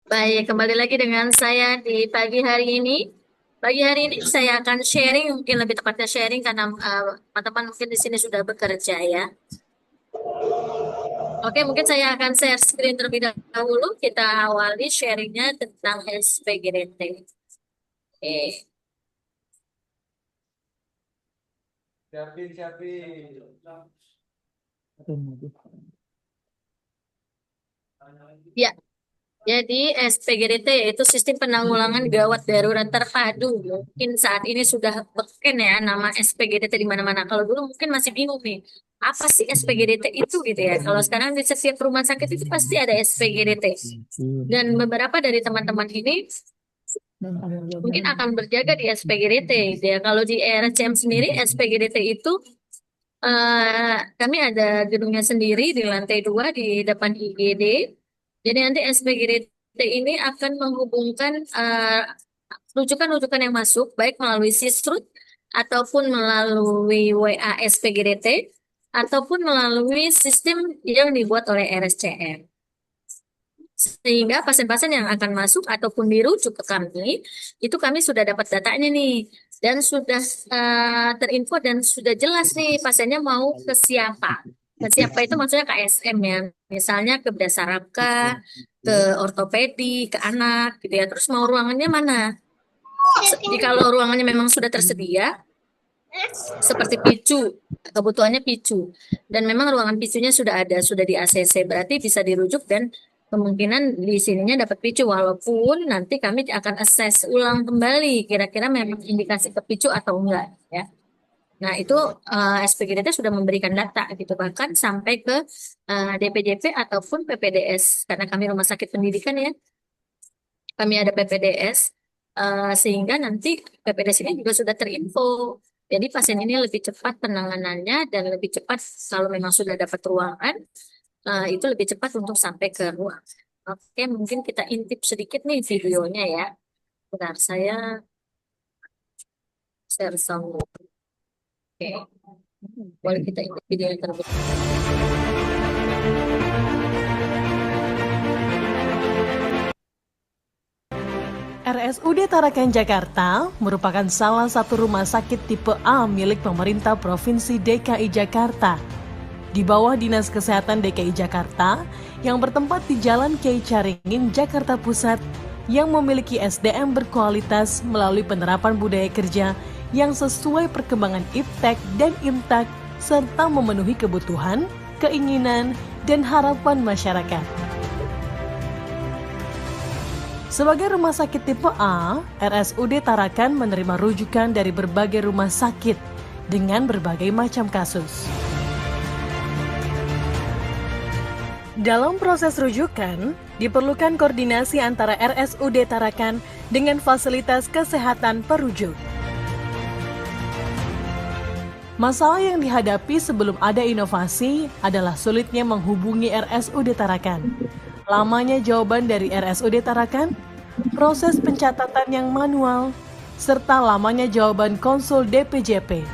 Baik, kembali lagi dengan saya di pagi hari ini. Pagi hari ini saya akan sharing, mungkin lebih tepatnya sharing karena teman-teman mungkin di sini sudah bekerja ya. Oke, mungkin saya akan share screen terlebih dahulu. Kita awali sharingnya tentang SPGDT. Oke. Siapin, siapin. Ya, jadi SPGDT yaitu Sistem Penanggulangan Gawat Darurat Terpadu. Mungkin saat ini sudah beken ya nama SPGDT di mana-mana. Kalau dulu mungkin masih bingung nih, apa sih SPGDT itu gitu ya. Kalau sekarang di setiap rumah sakit itu pasti ada SPGDT. Dan beberapa dari teman-teman ini mungkin akan berjaga di SPGDT. Ya, kalau di RCM sendiri SPGDT itu kami ada gedungnya sendiri di lantai 2 di depan IGD. Jadi nanti SPGDT ini akan menghubungkan rujukan-rujukan yang masuk, baik melalui Sisrut, ataupun melalui WA SPGDT, ataupun melalui sistem yang dibuat oleh RSCM. Sehingga pasien-pasien yang akan masuk ataupun dirujuk ke kami, itu kami sudah dapat datanya nih. Dan sudah terinfo dan sudah jelas nih pasiennya mau ke siapa. Ke siapa itu maksudnya KSM ya. Misalnya ke Dasarabka, ke ortopedi, ke anak gitu ya. Terus mau ruangannya mana? Jika ruangannya memang sudah tersedia, seperti picu, kebutuhannya picu. Dan memang ruangan picunya sudah ada, sudah di ACC, berarti bisa dirujuk dan kemungkinan di sininya dapat picu, walaupun nanti kami akan assess ulang kembali, kira-kira memang indikasi ke picu atau enggak, ya. Nah, itu SPGDT sudah memberikan data gitu, bahkan sampai ke DPJP ataupun PPDS, karena kami rumah sakit pendidikan ya, kami ada PPDS, sehingga nanti PPDS ini juga sudah terinfo. Jadi pasien ini lebih cepat penanganannya dan lebih cepat kalau memang sudah dapat ruangan, itu lebih cepat untuk sampai ke ruang. Oke, mungkin kita intip sedikit nih videonya ya. Bentar, saya share sound. Oke, boleh kita intip videonya terlebih RSUD Tarakan Jakarta merupakan salah satu rumah sakit tipe A milik pemerintah Provinsi DKI Jakarta. Di bawah Dinas Kesehatan DKI Jakarta yang bertempat di Jalan Kiai Caringin, Jakarta Pusat yang memiliki SDM berkualitas melalui penerapan budaya kerja yang sesuai perkembangan IPTEK dan IMTAK serta memenuhi kebutuhan, keinginan, dan harapan masyarakat. Sebagai rumah sakit tipe A, RSUD Tarakan menerima rujukan dari berbagai rumah sakit dengan berbagai macam kasus. Dalam proses rujukan, diperlukan koordinasi antara RSUD Tarakan dengan fasilitas kesehatan perujuk. Masalah yang dihadapi sebelum ada inovasi adalah sulitnya menghubungi RSUD Tarakan. Lamanya jawaban dari RSUD Tarakan, proses pencatatan yang manual, serta lamanya jawaban konsul DPJP.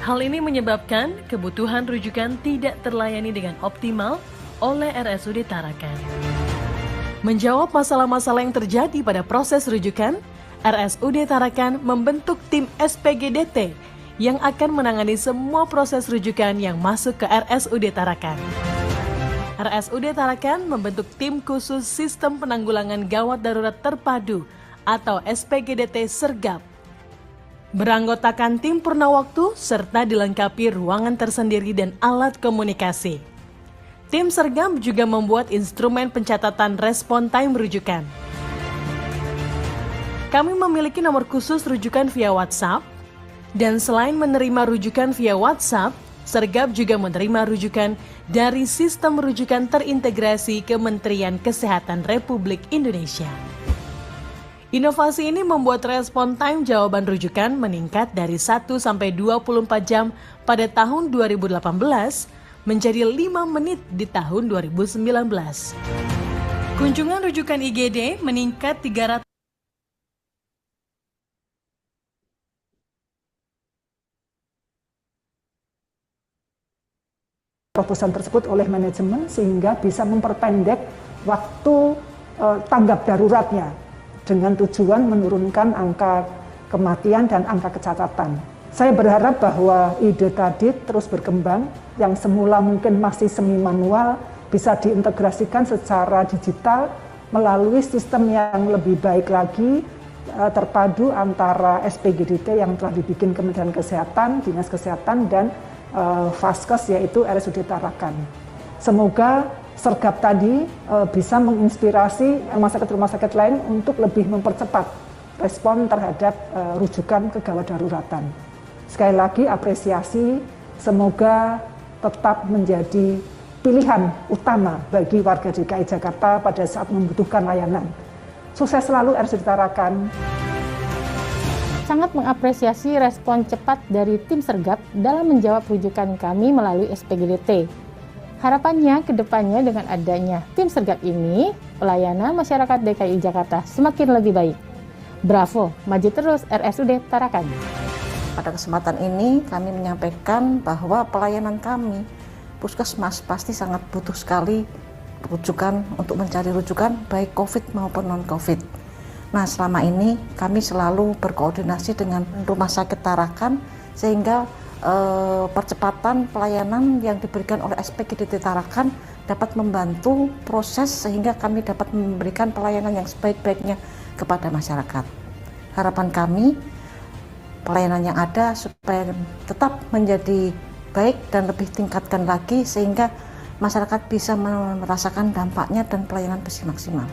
Hal ini menyebabkan kebutuhan rujukan tidak terlayani dengan optimal oleh RSUD Tarakan. Menjawab masalah-masalah yang terjadi pada proses rujukan, RSUD Tarakan membentuk tim SPGDT yang akan menangani semua proses rujukan yang masuk ke RSUD Tarakan. RSUD Tarakan membentuk tim khusus Sistem Penanggulangan Gawat Darurat Terpadu atau SPGDT Sergap. Beranggotakan tim purnawaktu serta dilengkapi ruangan tersendiri dan alat komunikasi. Tim Sergap juga membuat instrumen pencatatan respon time rujukan. Kami memiliki nomor khusus rujukan via WhatsApp, dan selain menerima rujukan via WhatsApp, Sergap juga menerima rujukan dari Sistem Rujukan Terintegrasi Kementerian Kesehatan Republik Indonesia. Inovasi ini membuat respon time jawaban rujukan meningkat dari 1 sampai 24 jam pada tahun 2018 menjadi 5 menit di tahun 2019. Kunjungan rujukan IGD meningkat 300 terobosan tersebut oleh manajemen sehingga bisa memperpendek waktu tanggap daruratnya dengan tujuan menurunkan angka kematian dan angka kecacatan. Saya berharap bahwa ide tadi terus berkembang, yang semula mungkin masih semi manual bisa diintegrasikan secara digital melalui sistem yang lebih baik lagi, terpadu antara SPGDT yang telah dibikin Kementerian Kesehatan, Dinas Kesehatan, dan Vaskes yaitu RSUD Tarakan. Semoga Sergap tadi bisa menginspirasi rumah sakit lain untuk lebih mempercepat respon terhadap rujukan kegawat daruratan. Sekali lagi apresiasi, semoga tetap menjadi pilihan utama bagi warga DKI Jakarta pada saat membutuhkan layanan. Sukses selalu RSUD Tarakan. Sangat mengapresiasi respon cepat dari tim Sergap dalam menjawab rujukan kami melalui SPGDT. Harapannya ke depannya dengan adanya tim Sergap ini, pelayanan masyarakat DKI Jakarta semakin lebih baik. Bravo, maju terus RSUD Tarakan. Pada kesempatan ini kami menyampaikan bahwa pelayanan kami, Puskesmas pasti sangat butuh sekali rujukan untuk mencari rujukan baik COVID maupun non-COVID. Nah, selama ini kami selalu berkoordinasi dengan Rumah Sakit Tarakan sehingga percepatan pelayanan yang diberikan oleh SPGDT Tarakan dapat membantu proses sehingga kami dapat memberikan pelayanan yang sebaik-baiknya kepada masyarakat. Harapan kami pelayanan yang ada supaya tetap menjadi baik dan lebih tingkatkan lagi sehingga masyarakat bisa merasakan dampaknya dan pelayanan bisa maksimal.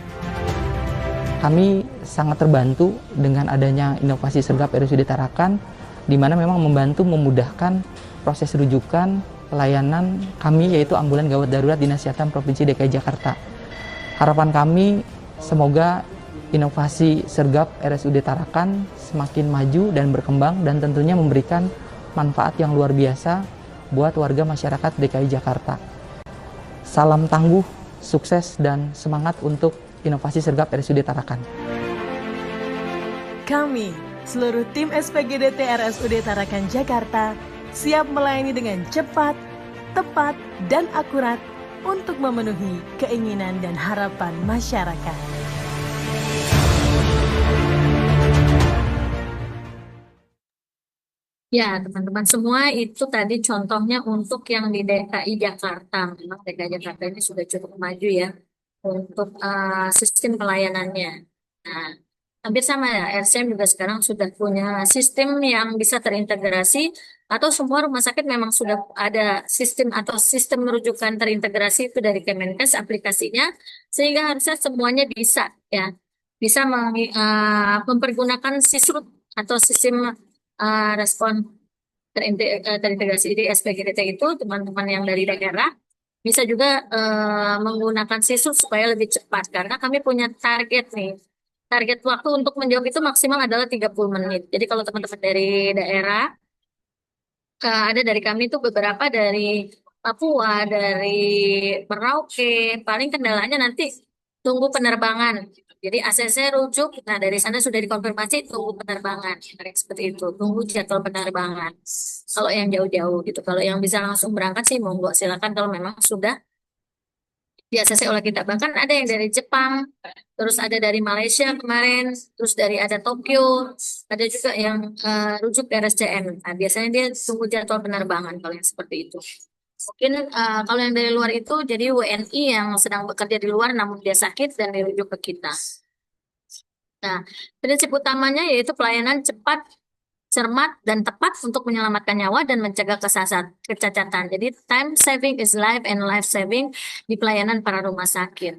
Kami sangat terbantu dengan adanya inovasi Sergap RSUD Tarakan, di mana memang membantu memudahkan proses rujukan pelayanan kami, yaitu ambulan gawat darurat Dinas Kesehatan Provinsi DKI Jakarta. Harapan kami semoga inovasi Sergap RSUD Tarakan semakin maju dan berkembang dan tentunya memberikan manfaat yang luar biasa buat warga masyarakat DKI Jakarta. Salam tangguh, sukses dan semangat untuk inovasi Sergap RSUD Tarakan. Kami, seluruh tim SPGDT RSUD Tarakan Jakarta, siap melayani dengan cepat, tepat, dan akurat untuk memenuhi keinginan dan harapan masyarakat. Ya, teman-teman semua itu tadi contohnya untuk yang di DKI Jakarta. Memang DKI Jakarta ini sudah cukup maju ya untuk sistem pelayanannya. Nah, hampir sama ya, RCM juga sekarang sudah punya sistem yang bisa terintegrasi atau semua rumah sakit memang sudah ada sistem atau sistem rujukan terintegrasi itu dari Kemenkes aplikasinya, sehingga harusnya semuanya bisa ya, bisa mempergunakan Sisrut atau sistem respon terintegrasi di SPGDT itu. Teman-teman yang dari daerah bisa juga menggunakan Sisrut supaya lebih cepat karena kami punya target nih. Target waktu untuk menjawab itu maksimal adalah 30 menit. Jadi kalau teman-teman dari daerah, ada dari kami itu beberapa dari Papua, dari Merauke, paling kendalanya nanti tunggu penerbangan. Jadi ACC rujuk, nah dari sana sudah dikonfirmasi tunggu penerbangan. Seperti itu, tunggu jadwal penerbangan. Kalau yang jauh-jauh gitu, kalau yang bisa langsung berangkat sih monggo silakan kalau memang sudah di ACC oleh kita. Bahkan ada yang dari Jepang, terus ada dari Malaysia kemarin, terus dari ada Tokyo, ada juga yang rujuk RSCM. Nah, biasanya dia tunggu jadwal penerbangan kalau yang seperti itu. Mungkin kalau yang dari luar itu jadi WNI yang sedang bekerja di luar namun dia sakit dan dirujuk ke kita. Nah, prinsip utamanya yaitu pelayanan cepat, cermat, dan tepat untuk menyelamatkan nyawa dan mencegah kecacatan. Jadi time saving is life and life saving di pelayanan para rumah sakit.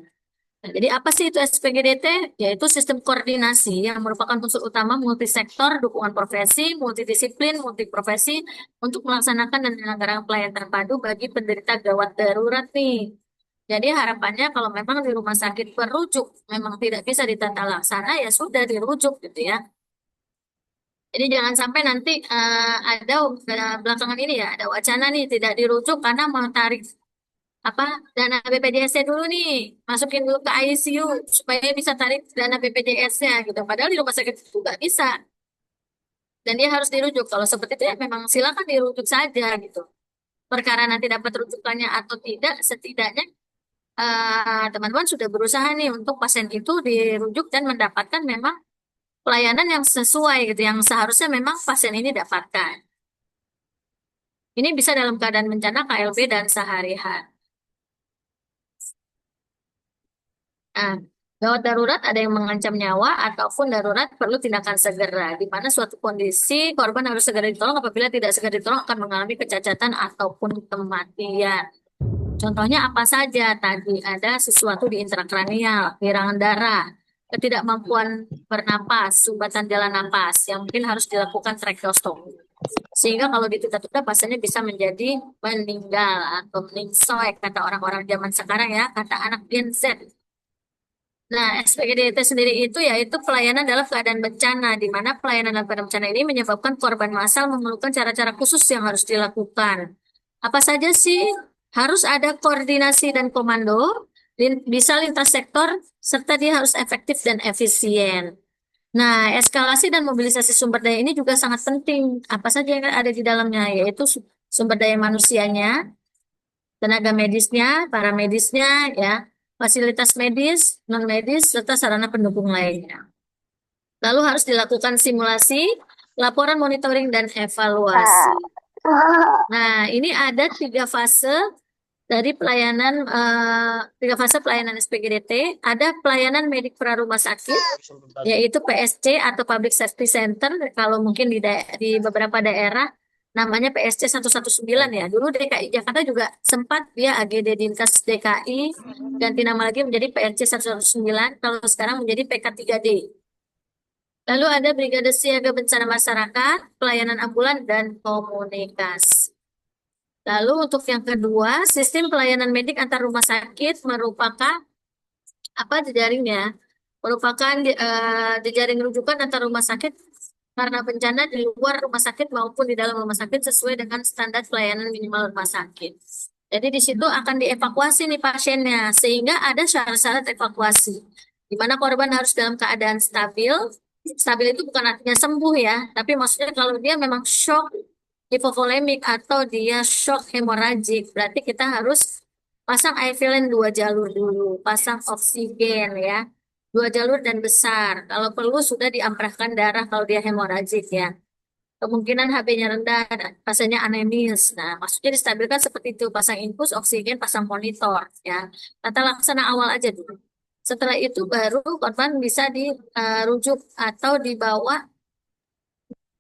Nah, jadi apa sih itu SPGDT? Yaitu sistem koordinasi yang merupakan unsur utama multisektor, dukungan profesi, multidisiplin, multiprofesi untuk melaksanakan dan menyelenggarakan pelayanan terpadu bagi penderita gawat darurat nih. Jadi harapannya kalau memang di rumah sakit perujuk memang tidak bisa ditata laksana, ya sudah dirujuk gitu ya. Jadi jangan sampai nanti ada belakangan ini ya ada wacana nih tidak dirujuk karena mau tarik dana BPJS dulu nih, masukin dulu ke ICU supaya bisa tarik dana BPJS-nya gitu. Padahal di rumah sakit itu nggak bisa. Dan dia harus dirujuk. Kalau seperti itu ya memang silakan dirujuk saja gitu. Perkara nanti dapat rujukannya atau tidak, setidaknya teman-teman sudah berusaha nih untuk pasien itu dirujuk dan mendapatkan memang pelayanan yang sesuai gitu, yang seharusnya memang pasien ini dapatkan. Ini bisa dalam keadaan bencana, KLB, dan sehari-hari. Nah, gawat darurat ada yang mengancam nyawa ataupun darurat perlu tindakan segera, di mana suatu kondisi korban harus segera ditolong, apabila tidak segera ditolong akan mengalami kecacatan ataupun kematian. Contohnya apa saja tadi? Ada sesuatu di intrakranial, kehilangan darah, ketidakmampuan bernapas, sumbatan jalan napas yang mungkin harus dilakukan tracheostomi. Sehingga kalau ditunda-tunda pasiennya bisa menjadi meninggal atau meningsoy, kata orang-orang zaman sekarang ya, kata anak Gen Z. Nah, SPGDT sendiri itu yaitu pelayanan dalam keadaan bencana, di mana pelayanan dalam keadaan bencana ini menyebabkan korban massal memerlukan cara-cara khusus yang harus dilakukan. Apa saja sih? Harus ada koordinasi dan komando, bisa lintas sektor, serta dia harus efektif dan efisien. Nah, eskalasi dan mobilisasi sumber daya ini juga sangat penting. Apa saja yang ada di dalamnya, yaitu sumber daya manusianya, tenaga medisnya, para medisnya, ya, fasilitas medis, non medis, serta sarana pendukung lainnya. Lalu harus dilakukan simulasi, laporan monitoring dan evaluasi. Nah, ini ada tiga fase pelayanan SPGDT. Ada pelayanan medik pra rumah sakit, yaitu PSC atau Public Safety Center. Kalau mungkin di beberapa daerah namanya PSC 119 ya. Dulu DKI Jakarta juga sempat dia AGD Dinkes DKI, ganti nama lagi menjadi PSC 119, kalau sekarang menjadi PK3D. Lalu ada Brigade Siaga Bencana Masyarakat, pelayanan ambulan dan komunikasi. Lalu untuk yang kedua, sistem pelayanan medik antar rumah sakit merupakan apa jejaringnya? Merupakan jejaring rujukan antar rumah sakit karena bencana di luar rumah sakit maupun di dalam rumah sakit sesuai dengan standar pelayanan minimal rumah sakit. Jadi di situ akan dievakuasi nih pasiennya, sehingga ada syarat-syarat evakuasi, di mana korban harus dalam keadaan stabil. Stabil itu bukan artinya sembuh ya, tapi maksudnya kalau dia memang shock hipovolemik atau dia shock hemoragik, berarti kita harus pasang IV-line 2 jalur dulu, pasang oksigen ya, 2 jalur dan besar. Kalau perlu sudah diamprahkan darah kalau dia hemoragik ya. Kemungkinan HB-nya rendah, pasiennya anemis. Nah, maksudnya distabilkan seperti itu, pasang infus, oksigen, pasang monitor ya. Tata laksana awal aja dulu. Setelah itu baru korban bisa dirujuk atau dibawa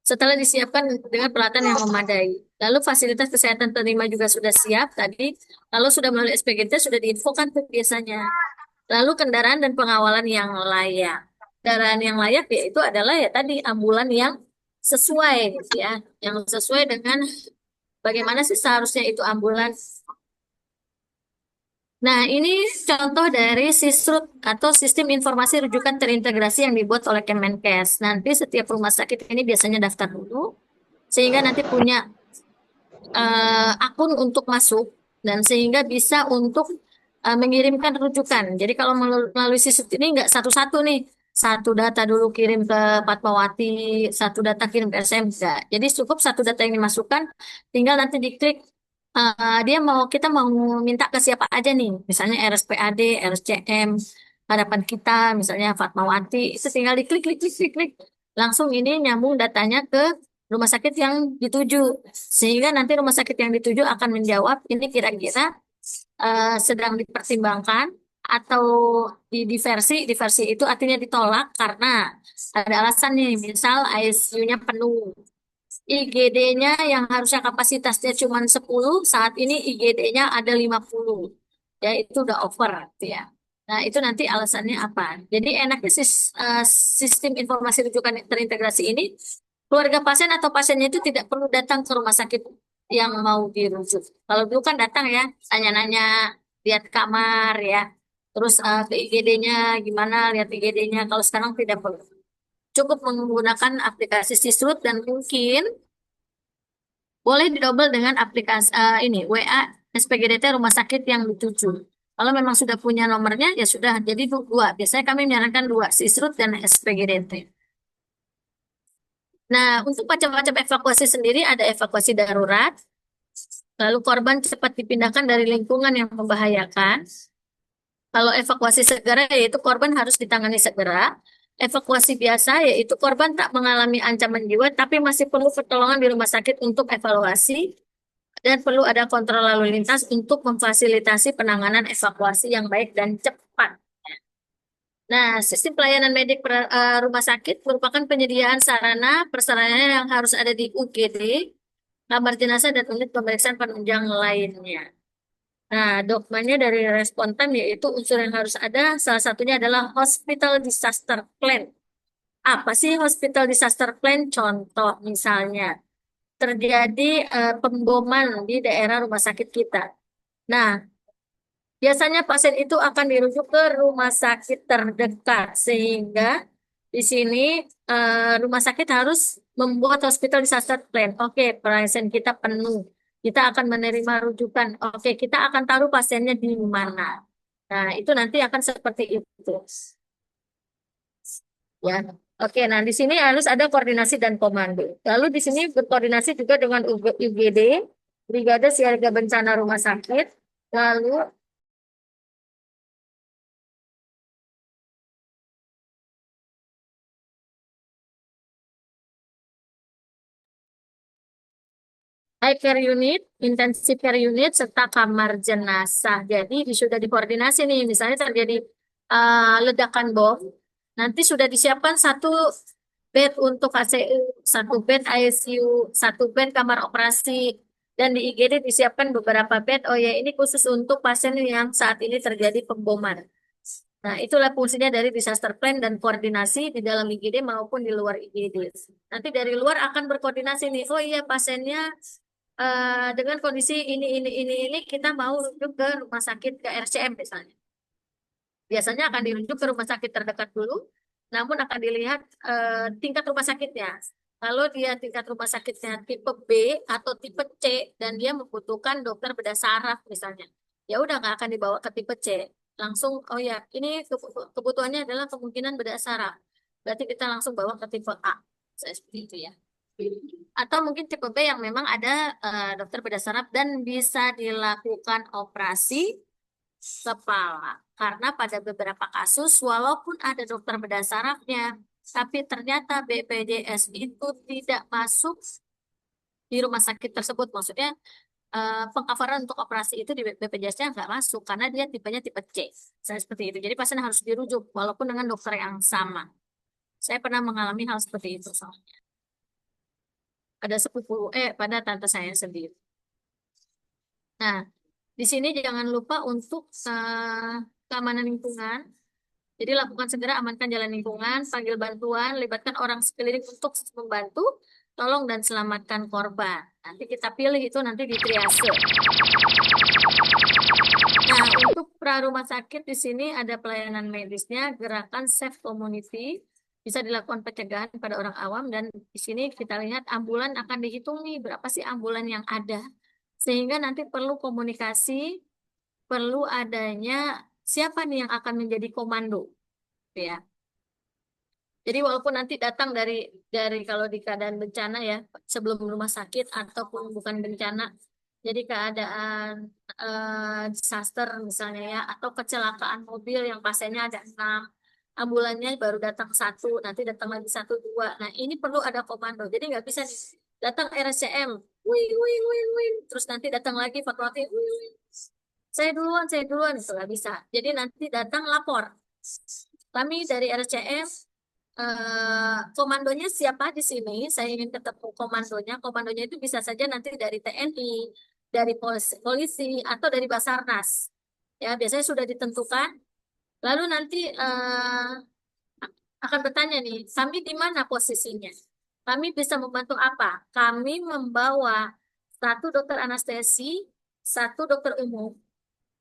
setelah disiapkan dengan peralatan yang memadai. Lalu fasilitas kesehatan terima juga sudah siap tadi. Lalu sudah melalui SPGT sudah diinfokan tuh biasanya. Lalu kendaraan dan pengawalan yang layak. Kendaraan yang layak yaitu adalah ya tadi ambulan yang sesuai gitu ya, yang sesuai dengan bagaimana sih seharusnya itu ambulan. Nah, ini contoh dari SISRUT atau Sistem Informasi Rujukan Terintegrasi yang dibuat oleh Kemenkes. Nanti setiap rumah sakit ini biasanya daftar dulu, sehingga nanti punya akun untuk masuk, dan sehingga bisa untuk mengirimkan rujukan. Jadi kalau melalui SISRUT ini nggak satu-satu nih, satu data dulu kirim ke Fatmawati, satu data kirim ke SMK. Jadi cukup satu data yang dimasukkan, tinggal nanti diklik kita mau minta ke siapa aja nih, misalnya RSPAD, RSCM, harapan kita, misalnya Fatmawati, itu tinggal diklik, klik, klik, klik, klik. Langsung ini nyambung datanya ke rumah sakit yang dituju, sehingga nanti rumah sakit yang dituju akan menjawab ini kira-kira sedang dipertimbangkan atau diversi itu artinya ditolak karena ada alasan nih, misal ICU-nya penuh. IGD-nya yang harusnya kapasitasnya cuma 10, saat ini IGD-nya ada 50. Ya, itu udah over gitu ya. Nah, itu nanti alasannya apa? Jadi enaknya sistem informasi rujukan terintegrasi ini, keluarga pasien atau pasiennya itu tidak perlu datang ke rumah sakit yang mau dirujuk. Kalau dulu kan datang ya, tanya-nanya, lihat kamar ya, terus ke IGD-nya gimana, lihat IGD-nya. Kalau sekarang tidak perlu. Cukup menggunakan aplikasi Sisrut dan mungkin boleh didouble dengan aplikasi ini WA SPGDT rumah sakit yang dituju. Kalau memang sudah punya nomornya ya sudah, jadi dua. Biasanya kami menyarankan dua, Sisrut dan SPGDT. Nah, untuk macam-macam evakuasi sendiri ada evakuasi darurat, lalu korban cepat dipindahkan dari lingkungan yang membahayakan, Kalau evakuasi segera yaitu korban harus ditangani segera. Evakuasi biasa yaitu korban tak mengalami ancaman jiwa tapi masih perlu pertolongan di rumah sakit untuk evaluasi dan perlu ada kontrol lalu lintas untuk memfasilitasi penanganan evakuasi yang baik dan cepat. Nah, sistem pelayanan medik rumah sakit merupakan penyediaan sarana prasarana yang harus ada di UGD, kamar jenazah dan unit pemeriksaan penunjang lainnya. Nah, dokumennya dari respon time yaitu unsur yang harus ada, salah satunya adalah Hospital Disaster Plan. Apa sih Hospital Disaster Plan? Contoh misalnya, terjadi pemboman di daerah rumah sakit kita. Nah, biasanya pasien itu akan dirujuk ke rumah sakit terdekat, sehingga di sini rumah sakit harus membuat Hospital Disaster Plan. Oke, pasien kita penuh. Kita akan menerima rujukan. Oke, kita akan taruh pasiennya di mana. Nah, itu nanti akan seperti itu. Ya. Oke, nah di sini harus ada koordinasi dan komando. Lalu di sini berkoordinasi juga dengan UGD, Brigade Siaga Bencana Rumah Sakit. Lalu high care unit, intensive care unit, serta kamar jenazah. Jadi sudah dikoordinasi nih, misalnya terjadi ledakan bom, nanti sudah disiapkan satu bed untuk HCU, satu bed ICU, satu bed kamar operasi, dan di IGD disiapkan beberapa bed. Oh ya, ini khusus untuk pasien yang saat ini terjadi pemboman. Nah, itulah fungsinya dari disaster plan dan koordinasi di dalam IGD maupun di luar IGD. Nanti dari luar akan berkoordinasi nih. Oh iya, pasiennya dengan kondisi ini kita mau rujuk ke rumah sakit ke RCM misalnya. Biasanya akan dirujuk ke rumah sakit terdekat dulu, namun akan dilihat tingkat rumah sakitnya. Kalau dia tingkat rumah sakitnya tipe B atau tipe C dan dia membutuhkan dokter bedah saraf misalnya, ya udah nggak akan dibawa ke tipe C. Langsung, oh ya, ini kebutuhannya adalah kemungkinan bedah saraf. Berarti kita langsung bawa ke tipe A. Saya seperti itu ya. Atau mungkin tipe B yang memang ada dokter bedah saraf dan bisa dilakukan operasi kepala. Karena pada beberapa kasus, walaupun ada dokter bedah sarafnya, tapi ternyata BPJS itu tidak masuk di rumah sakit tersebut. Maksudnya pengcoveran untuk operasi itu di BPJS-nya nggak masuk karena dia tipenya tipe C. Saya seperti itu. Jadi pasien harus dirujuk walaupun dengan dokter yang sama. Saya pernah mengalami hal seperti itu soalnya. Ada pada tante saya sendiri. Nah, di sini jangan lupa untuk keamanan lingkungan. Jadi lakukan segera amankan jalan lingkungan, panggil bantuan, libatkan orang sekeliling untuk membantu, tolong dan selamatkan korban. Nanti kita pilih itu nanti di triase. Nah, untuk pra rumah sakit di sini ada pelayanan medisnya, gerakan safe community, bisa dilakukan pencegahan pada orang awam dan di sini kita lihat ambulan akan dihitung nih berapa sih ambulan yang ada. Sehingga nanti perlu komunikasi, perlu adanya siapa nih yang akan menjadi komando, ya. Jadi walaupun nanti datang dari kalau di keadaan bencana ya, sebelum rumah sakit ataupun bukan bencana, jadi keadaan disaster misalnya ya, atau kecelakaan mobil yang pasiennya ada 6, ambulannya baru datang 1, nanti datang lagi 1, 2. Nah ini perlu ada komando. Jadi nggak bisa nih, datang RSCM, wing, wing, wing, wing, terus nanti datang lagi Fatwati, wing, wing. Saya duluan, itu nggak bisa. Jadi nanti datang lapor. Kami dari RSCM, komandonya siapa di sini? Saya ingin ketemu komandonya. Komandonya itu bisa saja nanti dari TNI, dari polisi atau dari Basarnas. Ya, biasanya sudah ditentukan. Lalu nanti akan bertanya nih, kami di mana posisinya? Kami bisa membantu apa? Kami membawa 1 dokter anestesi, 1 dokter umum,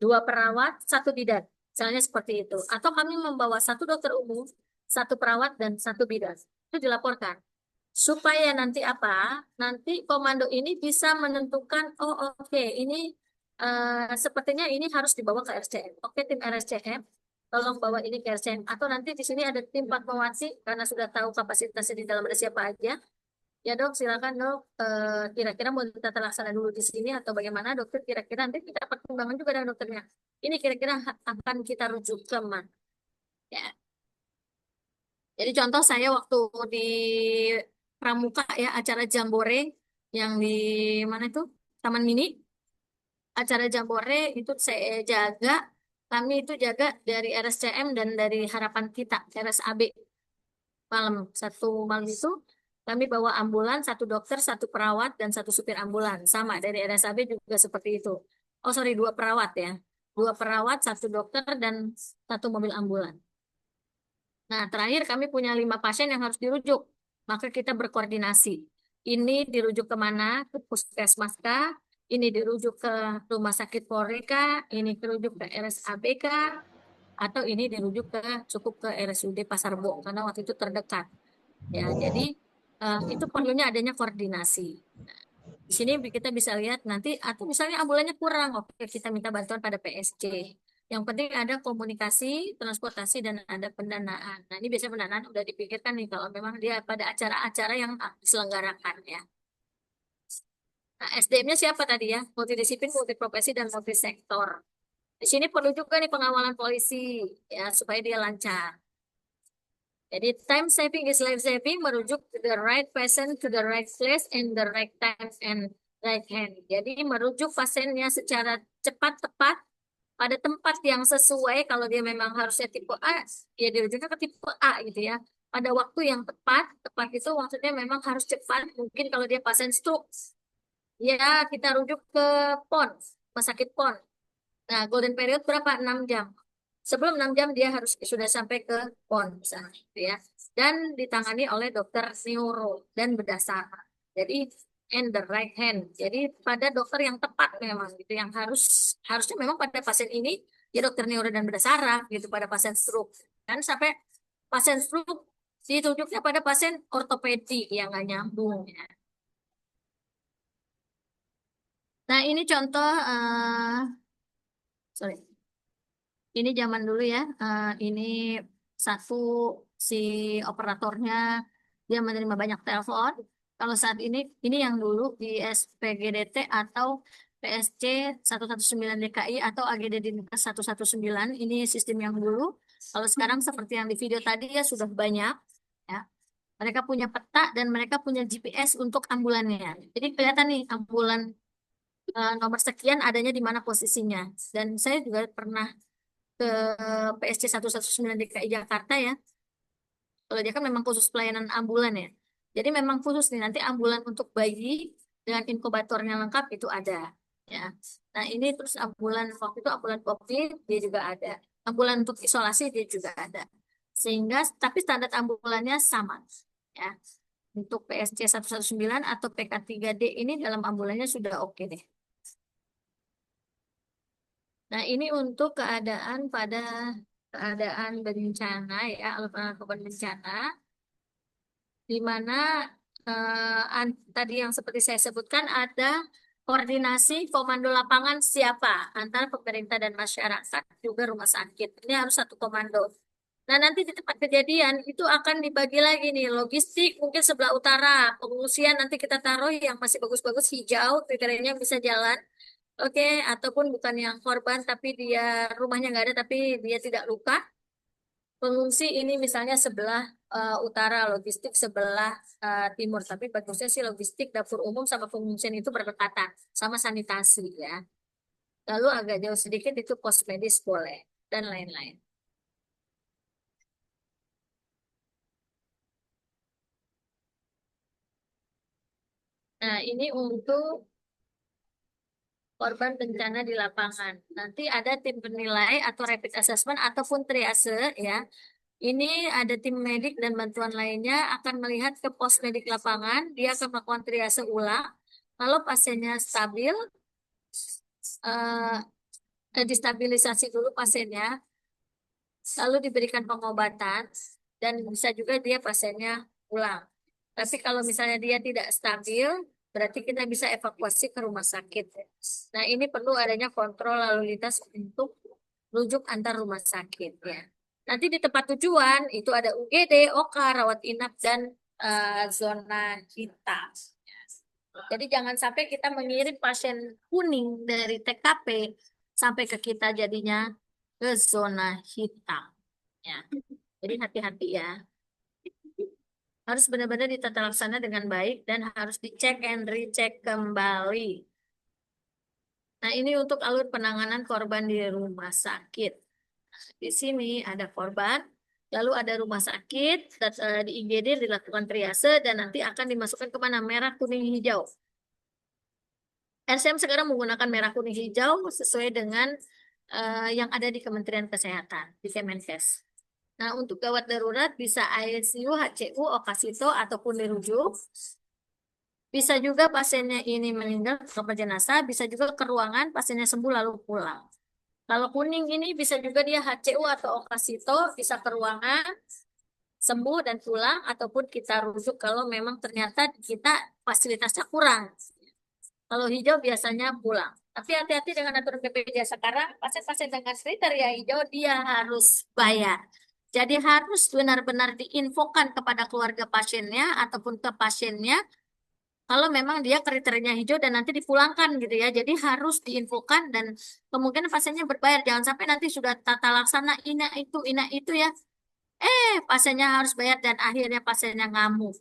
2 perawat, 1 bidan. Misalnya seperti itu. Atau kami membawa 1 dokter umum, 1 perawat, dan 1 bidan. Itu dilaporkan. Supaya nanti apa? Nanti komando ini bisa menentukan, oh oke, ini sepertinya ini harus dibawa ke RSCM. Oke, tim RSCM, tolong bawa ini ke RSCM. Atau nanti di sini ada tim Fatmawati, karena sudah tahu kapasitasnya di dalam ada siapa aja. Ya dok, silakan dok. Kira-kira mau kita terlaksana dulu di sini atau bagaimana dokter? Kira-kira nanti kita pertimbangan juga dengan dokternya. ini kira-kira akan kita rujuk ke mana. Ya. Jadi contoh saya waktu di Pramuka ya, acara Jambore yang di mana itu? Taman Mini. Acara Jambore itu saya jaga, kami itu jaga dari RSCM dan dari Harapan Kita, RSAB. Malam, satu malam itu kami bawa ambulan, satu dokter, satu perawat, dan satu supir ambulan. Sama dari RSAB juga seperti itu. Oh sorry, dua perawat ya. Dua perawat, satu dokter, dan satu mobil ambulan. Nah, terakhir kami punya 5 pasien yang harus dirujuk. Maka kita berkoordinasi. Ini dirujuk kemana? Ke puskesmas kah? Ini dirujuk ke rumah sakit Polri kah? Ini dirujuk ke RSAB kah? Atau ini dirujuk ke cukup ke RSUD Pasar Bo karena waktu itu terdekat. Ya, jadi itu perlunya adanya koordinasi. Di sini kita bisa lihat nanti, atau misalnya ambulannya kurang, oke kita minta bantuan pada PSC. Yang penting ada komunikasi, transportasi, dan ada pendanaan. Nah, ini biasanya pendanaan udah dipikirkan nih kalau memang dia pada acara-acara yang diselenggarakan ya. Nah, SDM-nya siapa tadi ya? Multidisiplin, multiprofesi, dan multisektor. Di sini perlu juga nih pengawalan polisi ya supaya dia lancar. Jadi time saving is life saving, merujuk to the right person to the right place in the right time and right hand. Jadi merujuk pasiennya secara cepat tepat pada tempat yang sesuai. Kalau dia memang harusnya tipe A, ya dirujuknya ke tipe A gitu ya. Pada waktu yang tepat, tepat itu maksudnya memang harus cepat. Mungkin kalau dia pasien stroke, ya kita rujuk ke PON, rumah sakit PON. Nah, golden period berapa? 6 jam. Sebelum 6 jam dia harus sudah sampai ke PON misalnya, gitu ya. Dan ditangani oleh dokter neuro dan bedah saraf. Jadi and the right hand. Jadi pada dokter yang tepat memang gitu, yang harusnya memang pada pasien ini ya dokter neuro dan bedah saraf gitu pada pasien stroke. Dan sampai pasien stroke ditunjuknya pada pasien ortopedi yang nggak nyambung ya. Nah, ini contoh sorry. Ini zaman dulu ya. Ini satu si operatornya dia menerima banyak telepon. Kalau saat ini yang dulu di SPGDT atau PSC 119 DKI atau AGD Dinkes 119 ini sistem yang dulu. Kalau sekarang seperti yang di video tadi ya sudah banyak ya. Mereka punya peta dan mereka punya GPS untuk ambulannya. Jadi kelihatan nih ambulan nomor sekian adanya di mana posisinya. Dan saya juga pernah ke PSC 119 DKI Jakarta ya. Kalau dia kan memang khusus pelayanan ambulan ya. Jadi memang khusus nih nanti ambulan untuk bayi dengan inkubatornya lengkap itu ada ya. Nah, ini terus ambulan waktu itu ambulan COVID dia juga ada. Ambulan untuk isolasi dia juga ada. Sehingga tapi standar ambulannya sama ya. Untuk PSC 119 atau PK3D ini dalam ambulannya sudah oke deh. Nah, ini untuk keadaan bencana ya, alat bencana, di mana tadi yang seperti saya sebutkan ada koordinasi komando lapangan siapa antara pemerintah dan masyarakat juga rumah sakit. Ini harus satu komando. Nah, nanti di tempat kejadian itu akan dibagi lagi nih, logistik mungkin sebelah utara, pengungsian nanti kita taruh yang masih bagus-bagus hijau, kriterianya bisa jalan. Oke, ataupun bukan yang korban tapi dia rumahnya nggak ada tapi dia tidak luka. Pengungsi ini misalnya sebelah utara, logistik sebelah timur. Tapi bagusnya sih logistik dapur umum sama pengungsian itu berdekatan sama sanitasi ya. Lalu agak jauh sedikit itu pos medis boleh dan lain-lain. Nah, ini untuk korban bencana di lapangan. Nanti ada tim penilai atau rapid assessment ataupun triase ya. Ini ada tim medik dan bantuan lainnya akan melihat ke pos medik lapangan. Dia akan melakukan triase ulang. Kalau pasiennya stabil, distabilisasi dulu pasiennya, lalu diberikan pengobatan dan bisa juga dia pasiennya pulang. Tapi kalau misalnya dia tidak stabil, berarti kita bisa evakuasi ke rumah sakit. Nah, ini perlu adanya kontrol lalu lintas untuk rujuk antar rumah sakit ya. Nanti di tempat tujuan itu ada UGD, OK, rawat inap dan zona hitam. Jadi jangan sampai kita mengirim pasien kuning dari TKP sampai ke kita jadinya ke zona hitam. Ya. Jadi hati-hati ya. Harus benar-benar ditata laksana dengan baik dan harus dicek and recheck kembali. Nah, ini untuk alur penanganan korban di rumah sakit. Di sini ada korban, lalu ada rumah sakit, dan di IGD dilakukan triase dan nanti akan dimasukkan ke mana? Merah, kuning, hijau. RCM sekarang menggunakan merah, kuning, hijau sesuai dengan yang ada di Kementerian Kesehatan, di Kemenkes. Nah, untuk gawat darurat bisa ICU, HCU, Okasito, ataupun dirujuk. Bisa juga pasiennya ini meninggal ke jenazah, bisa juga ke ruangan, pasiennya sembuh lalu pulang. Kalau kuning ini bisa juga dia HCU atau Okasito, bisa ke ruangan, sembuh dan pulang, ataupun kita rujuk kalau memang ternyata kita fasilitasnya kurang. Kalau hijau biasanya pulang. Tapi hati-hati dengan aturan BPJS sekarang, pasien-pasien dengan kriteria hijau dia harus bayar. Jadi harus benar-benar diinfokan kepada keluarga pasiennya ataupun ke pasiennya kalau memang dia kriterianya hijau dan nanti dipulangkan gitu ya. Jadi harus diinfokan dan kemungkinan pasiennya berbayar. Jangan sampai nanti sudah tata laksana ina itu ya. Pasiennya harus bayar dan akhirnya pasiennya ngamuk.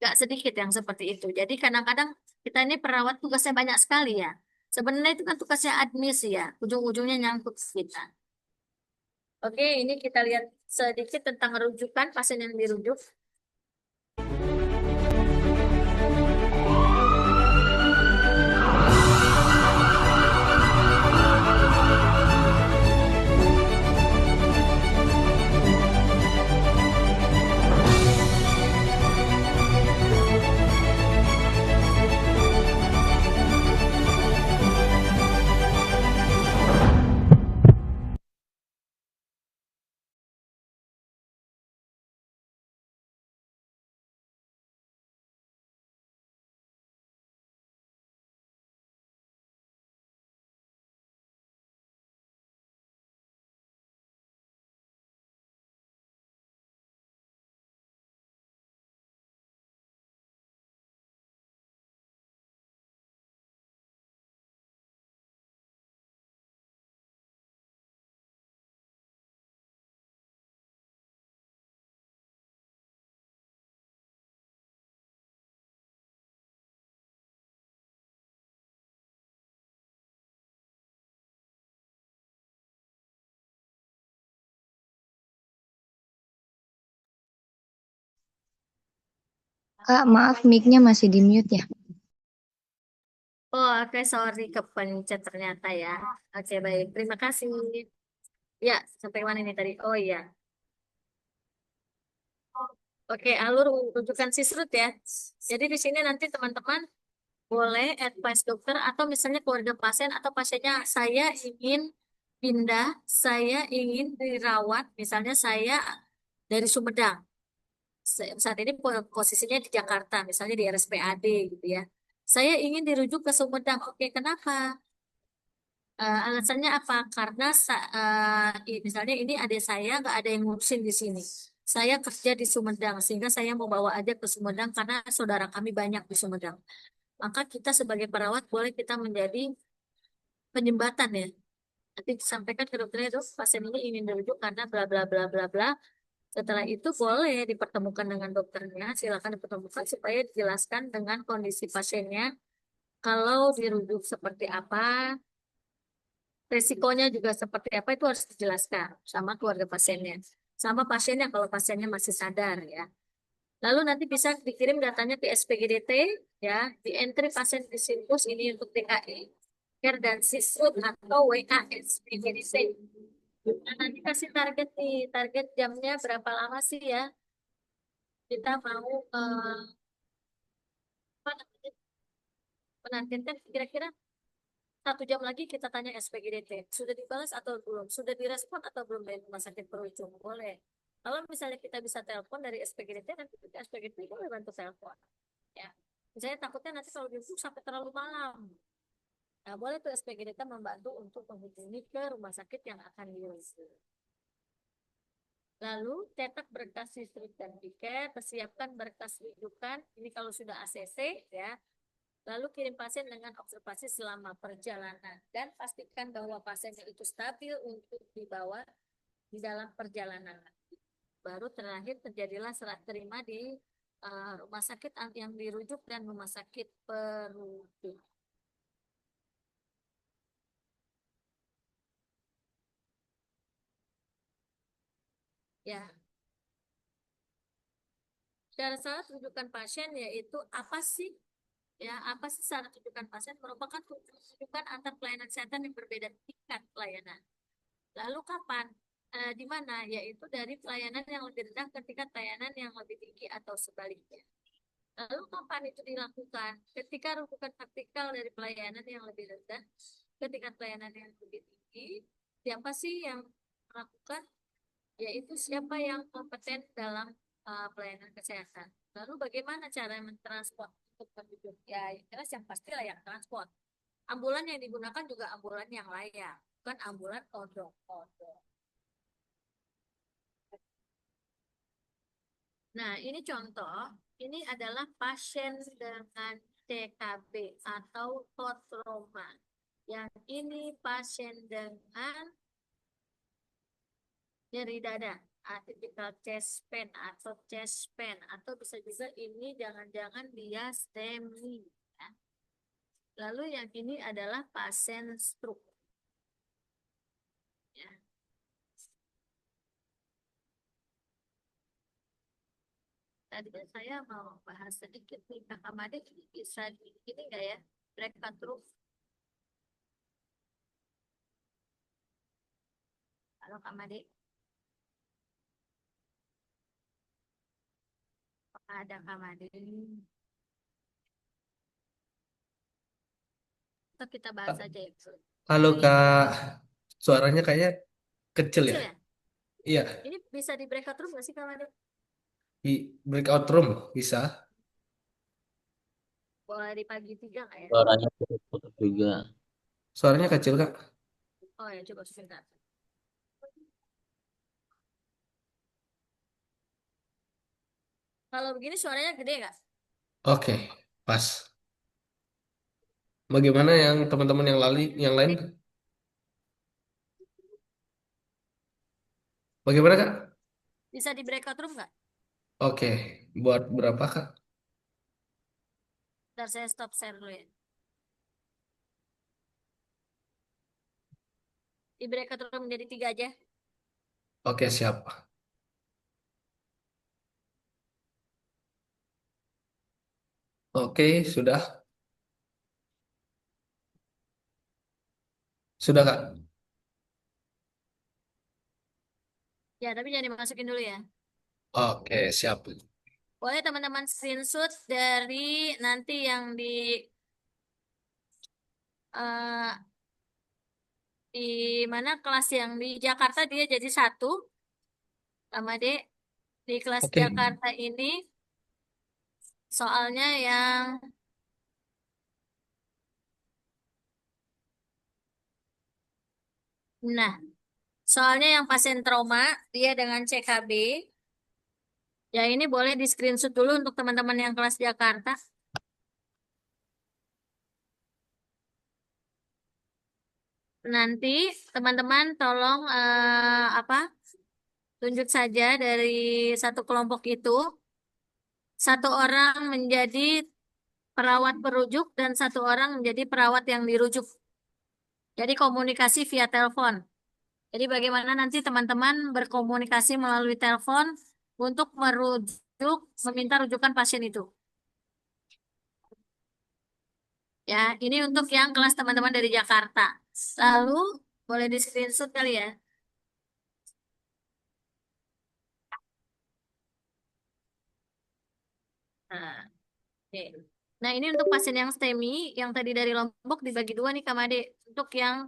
Gak sedikit yang seperti itu. Jadi kadang-kadang kita ini perawat tugasnya banyak sekali ya. Sebenarnya itu kan tugasnya admis ya. Ujung-ujungnya nyangkut ke kita. Oke, ini kita lihat sedikit tentang rujukan pasien yang dirujuk. Kak, maaf mic-nya masih di mute ya. Oh, oke, sorry kepencet ternyata ya. Oke, baik. Terima kasih. Ya, sampai mana ini tadi? Oh iya. Oke, alur rujukan sisrut ya. Jadi di sini nanti teman-teman boleh advice dokter atau misalnya keluarga pasien atau pasiennya saya ingin pindah, saya ingin dirawat, misalnya saya dari Sumedang. Saat ini posisinya di Jakarta, misalnya di RSPAD gitu ya. Saya ingin dirujuk ke Sumedang. Oke, kenapa? Alasannya apa? Karena misalnya ini adik saya nggak ada yang ngurusin di sini. Saya kerja di Sumedang, sehingga saya mau bawa aja ke Sumedang karena saudara kami banyak di Sumedang. Maka kita sebagai perawat boleh kita menjadi penyembatan ya. Nanti disampaikan ke dokternya, dok, pasien ini ingin dirujuk karena bla bla bla bla bla. Setelah itu boleh dipertemukan dengan dokternya, silakan dipertemukan supaya dijelaskan dengan kondisi pasiennya. Kalau dirujuk seperti apa, resikonya juga seperti apa itu harus dijelaskan sama keluarga pasiennya. Sama pasiennya kalau pasiennya masih sadar ya. Lalu nanti bisa dikirim datanya ke SPGDT ya, di entry pasien di situs ini untuk DKI, care dan sisrut atau WA SPGDT. Nah, nanti kasih target nih, target jamnya berapa lama sih ya? Kita mau apa namanya, menargetkan kira-kira 1 jam lagi kita tanya SPGDT, sudah dibalas atau belum? Sudah direspon atau belum dari rumah sakit berujung? Boleh. Kalau misalnya kita bisa telepon dari SPGDT, nanti SPGDT boleh bantu telepon. Ya. Misalnya takutnya nanti kalau dihubung sampai terlalu malam. Nah, boleh tuh SPGDT membantu untuk menghubungi ke rumah sakit yang akan dirujuk. Lalu cetak berkas sisrut dan tiket, persiapkan berkas rujukan. Ini kalau sudah ACC ya. Lalu kirim pasien dengan observasi selama perjalanan dan pastikan bahwa pasiennya itu stabil untuk dibawa di dalam perjalanan. Baru terakhir terjadilah serah terima di rumah sakit yang dirujuk dan rumah sakit perujuk. Ya, syarat-syarat rujukan pasien yaitu apa sih? Ya, apa sih syarat rujukan pasien? Merupakan rujukan antar pelayanan kesehatan yang berbeda tingkat pelayanan. Lalu kapan? Di mana? Yaitu dari pelayanan yang lebih rendah ke tingkat pelayanan yang lebih tinggi atau sebaliknya. Lalu kapan itu dilakukan? Ketika rujukan vertikal dari pelayanan yang lebih rendah ke tingkat pelayanan yang lebih tinggi. Siapa sih yang melakukan? Yaitu siapa yang kompeten dalam pelayanan kesehatan. Lalu bagaimana cara mentransport untuk penduduk? Ya, yang jelas yang pasti layak transport. Ambulan yang digunakan juga ambulan yang layak, bukan ambulan odong-odong. Nah, ini contoh. Ini adalah pasien dengan CKB atau kotroma. Yang ini pasien dengan nyeri dada, atypical chest pain atau chest pain, atau bisa juga ini jangan-jangan dia STEMI. Ya. Lalu yang ini adalah pasien stroke. Ya. Tadi saya mau bahas sedikit nih, Kakak Made, bisa ini enggak ya? Breakthrough. Halo Kak Made. Apakah ada Kak Made? Atau kita bahas aja ya. Halo Kak, suaranya kayaknya kecil ya? Kecil ya? Iya, Ini bisa di breakthrough nggak sih Kak Made? di breakout room bisa. Boleh di pagi 3 nggak ya? Suaranya putus juga. Suaranya kecil Kak. Oh ya, coba sebentar. Kalau begini suaranya gede nggak? Oke, pas. Bagaimana yang teman-teman yang lain? Bagaimana Kak? Bisa di breakout room nggak? Oke, buat berapa Kak? Ntar saya stop share dulu ya. Di breakout room jadi 3 aja. Oke, siap. Oke, sudah. Sudah Kak. Ya, tapi jangan dimasukin dulu ya. Oke, siap. Boleh teman-teman screenshot dari nanti yang eh, di mana kelas yang di Jakarta dia jadi 1 sama Dek. Di kelas Oke, Jakarta ini soalnya yang nah, soalnya yang pasien trauma dia dengan CKB. Ya ini boleh di screenshot dulu untuk teman-teman yang kelas Jakarta. Nanti teman-teman tolong tunjuk saja dari satu kelompok itu satu orang menjadi perawat perujuk dan satu orang menjadi perawat yang dirujuk. Jadi komunikasi via telepon. Jadi bagaimana nanti teman-teman berkomunikasi melalui telepon untuk merujuk, meminta rujukan pasien itu. Ya, ini untuk yang kelas teman-teman dari Jakarta. Lalu boleh di screenshot kali ya. Nah, oke. Nah, ini untuk pasien yang STEMI, yang tadi dari Lombok dibagi 2 nih Kak Made. Untuk yang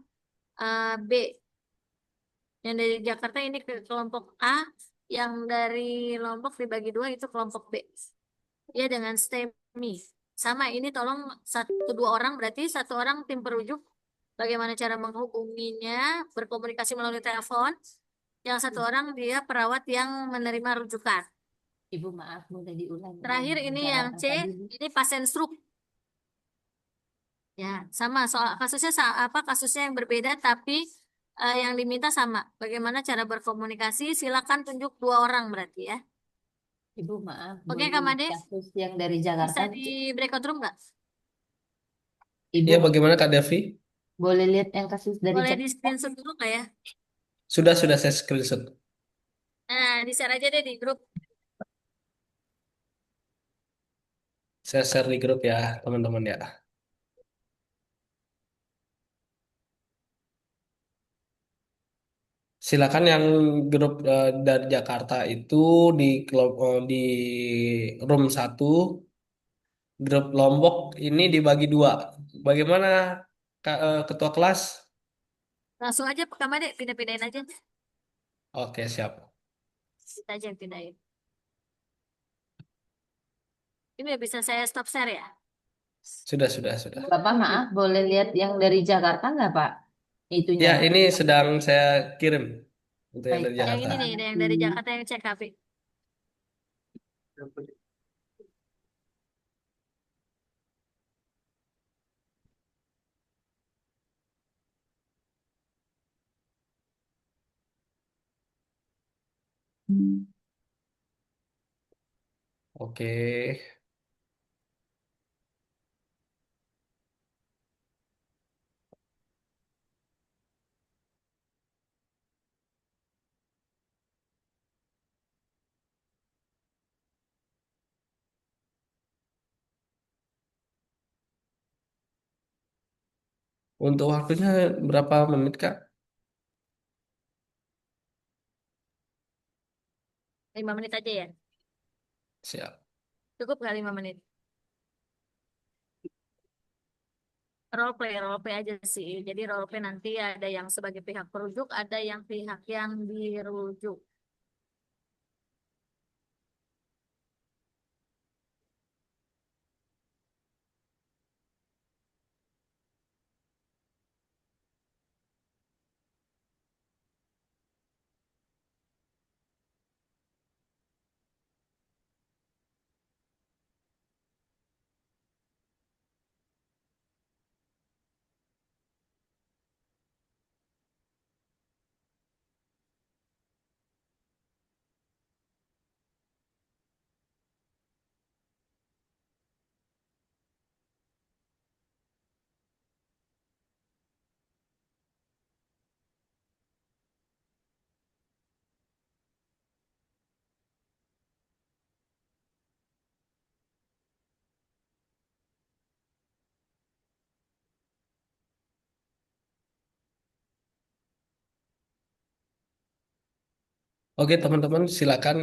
B, yang dari Jakarta ini ke kelompok A, yang dari Lombok dibagi 2 itu kelompok B. Ya, dengan STEMI. Sama, ini tolong 1-2 orang, berarti 1 orang tim perujuk. Bagaimana cara menghubunginya, berkomunikasi melalui telepon. Yang 1 orang dia perawat yang menerima rujukan. Ibu maaf, boleh diulang. Terakhir ini yang C, ini pasien stroke. Ya, sama soal kasusnya apa kasusnya yang berbeda tapi yang diminta sama. Bagaimana cara berkomunikasi? Silakan tunjuk dua orang berarti ya. Ibu maaf, Oke, boleh Kak lihat Made, kasus yang dari bisa Jakarta, di Bu? breakout room nggak? Iya, Ibu bagaimana Kak Devi? boleh lihat yang kasus dari Boleh di Jakarta? screenshot dulu nggak ya? Sudah saya screenshot. Nah, di share aja deh di grup. Saya share di grup ya, teman-teman ya. Silakan yang grup dari Jakarta itu di room 1, grup Lombok ini dibagi 2. Bagaimana Ketua kelas? Langsung aja Kak Made, pindah-pindahin aja. Oke, siap. Kita aja yang pindahin. Ini udah bisa saya stop share ya? Sudah. Bapak maaf, boleh lihat yang dari Jakarta nggak, Pak? Itunya. Ya, ini sedang saya kirim untuk yang Baik, dari Pak. Yang Jakarta. ini nih, yang dari Jakarta yang cek HP. Oke. Untuk waktunya berapa menit, Kak? 5 menit aja ya? Siap. Cukup nggak 5 menit? Role play aja sih. Jadi role play nanti ada yang sebagai pihak perujuk, ada yang pihak yang dirujuk. Oke, teman-teman, silakan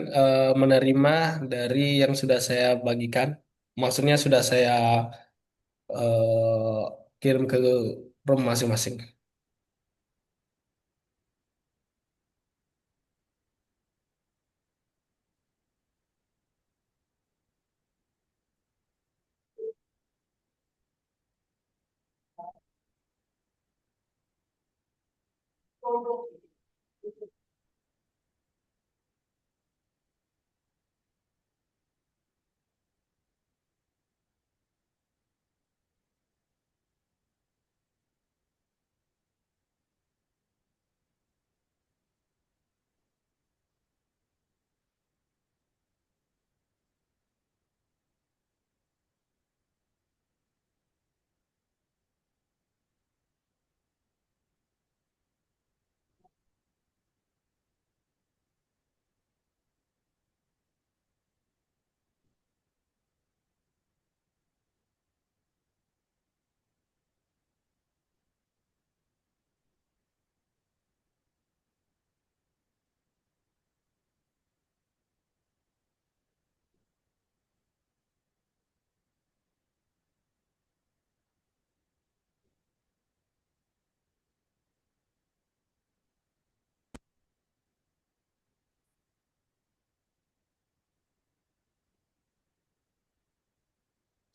menerima dari yang sudah saya bagikan. Maksudnya sudah saya eh, kirim ke room masing-masing.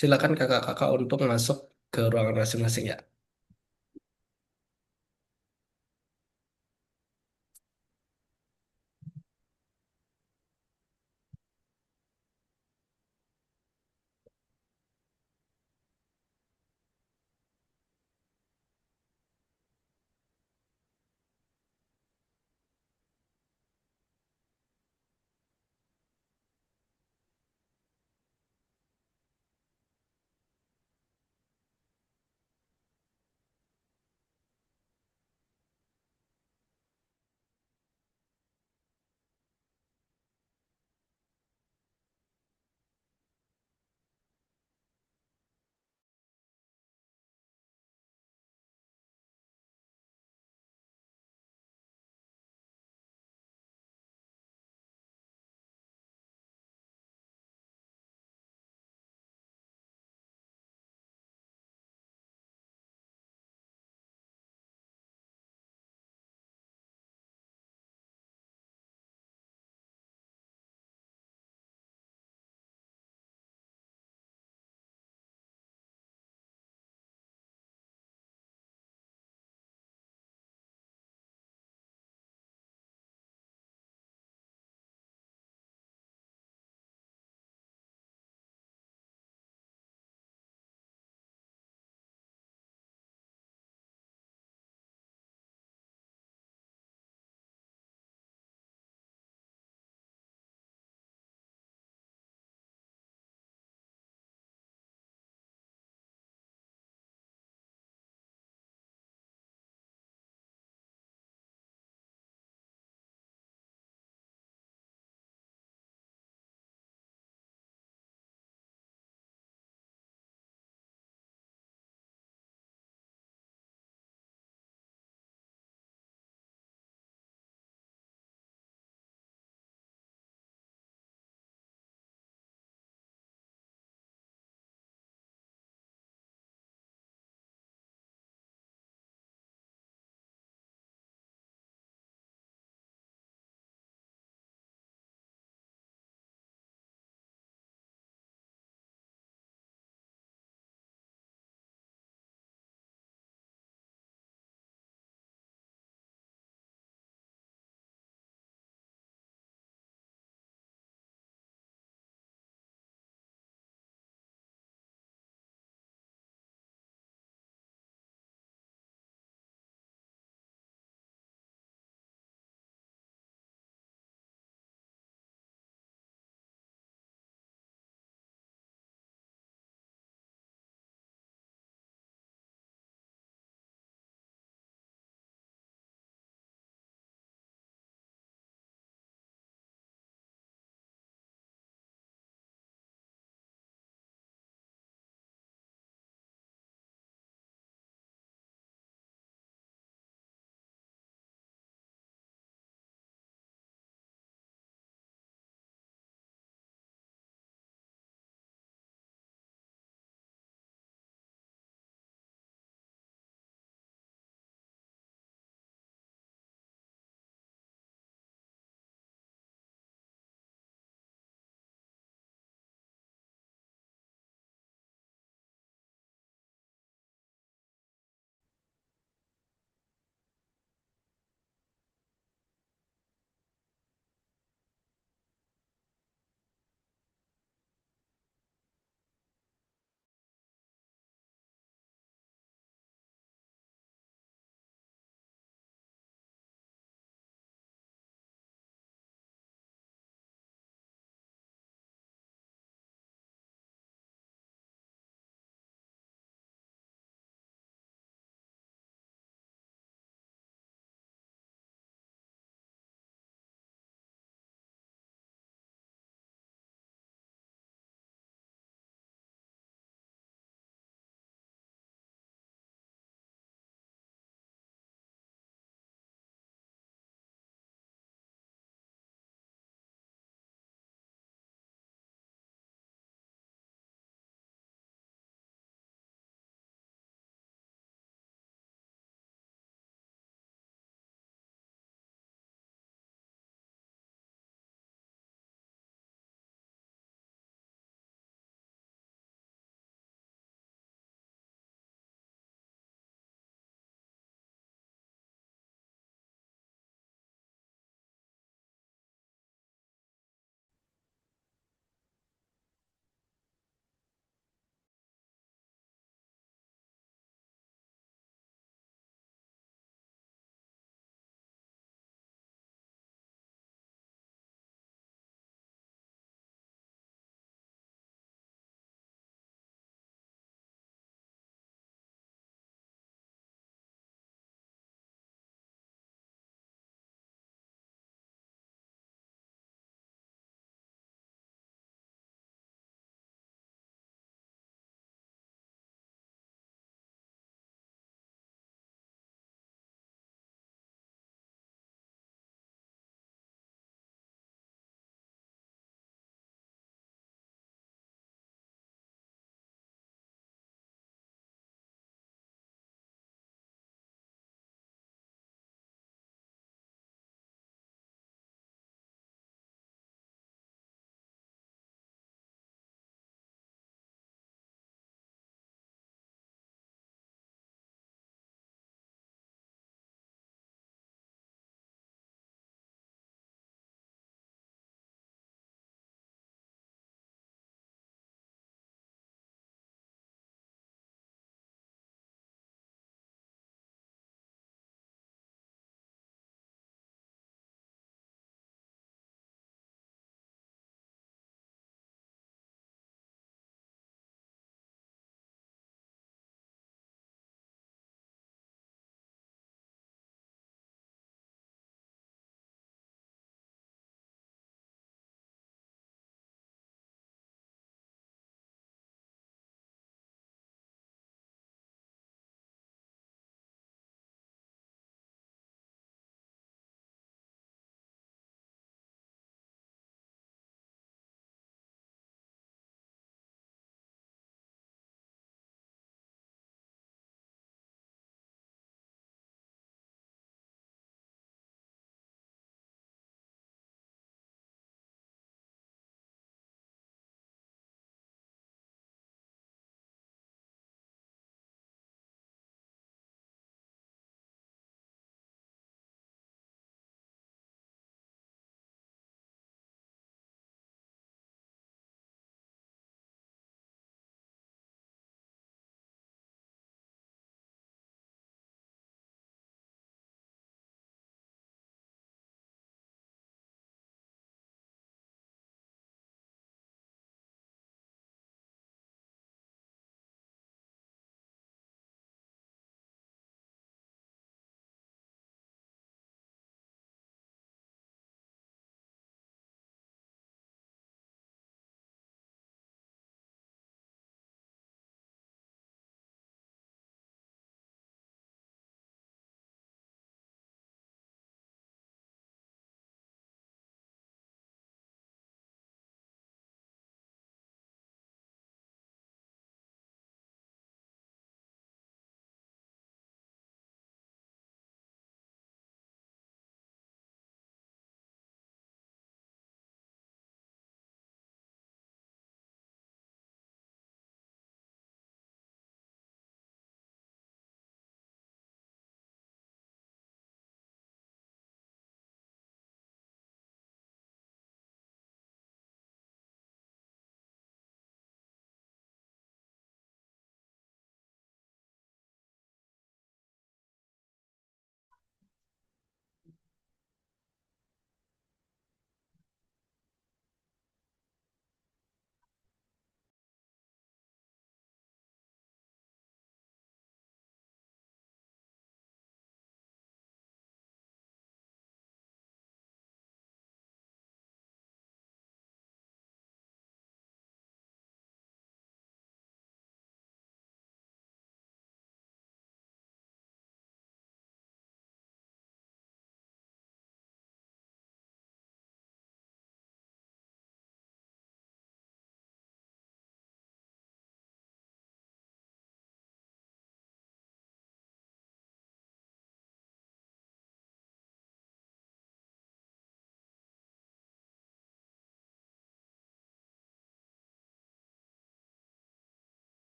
Silakan kakak-kakak untuk masuk ke ruangan masing-masing ya.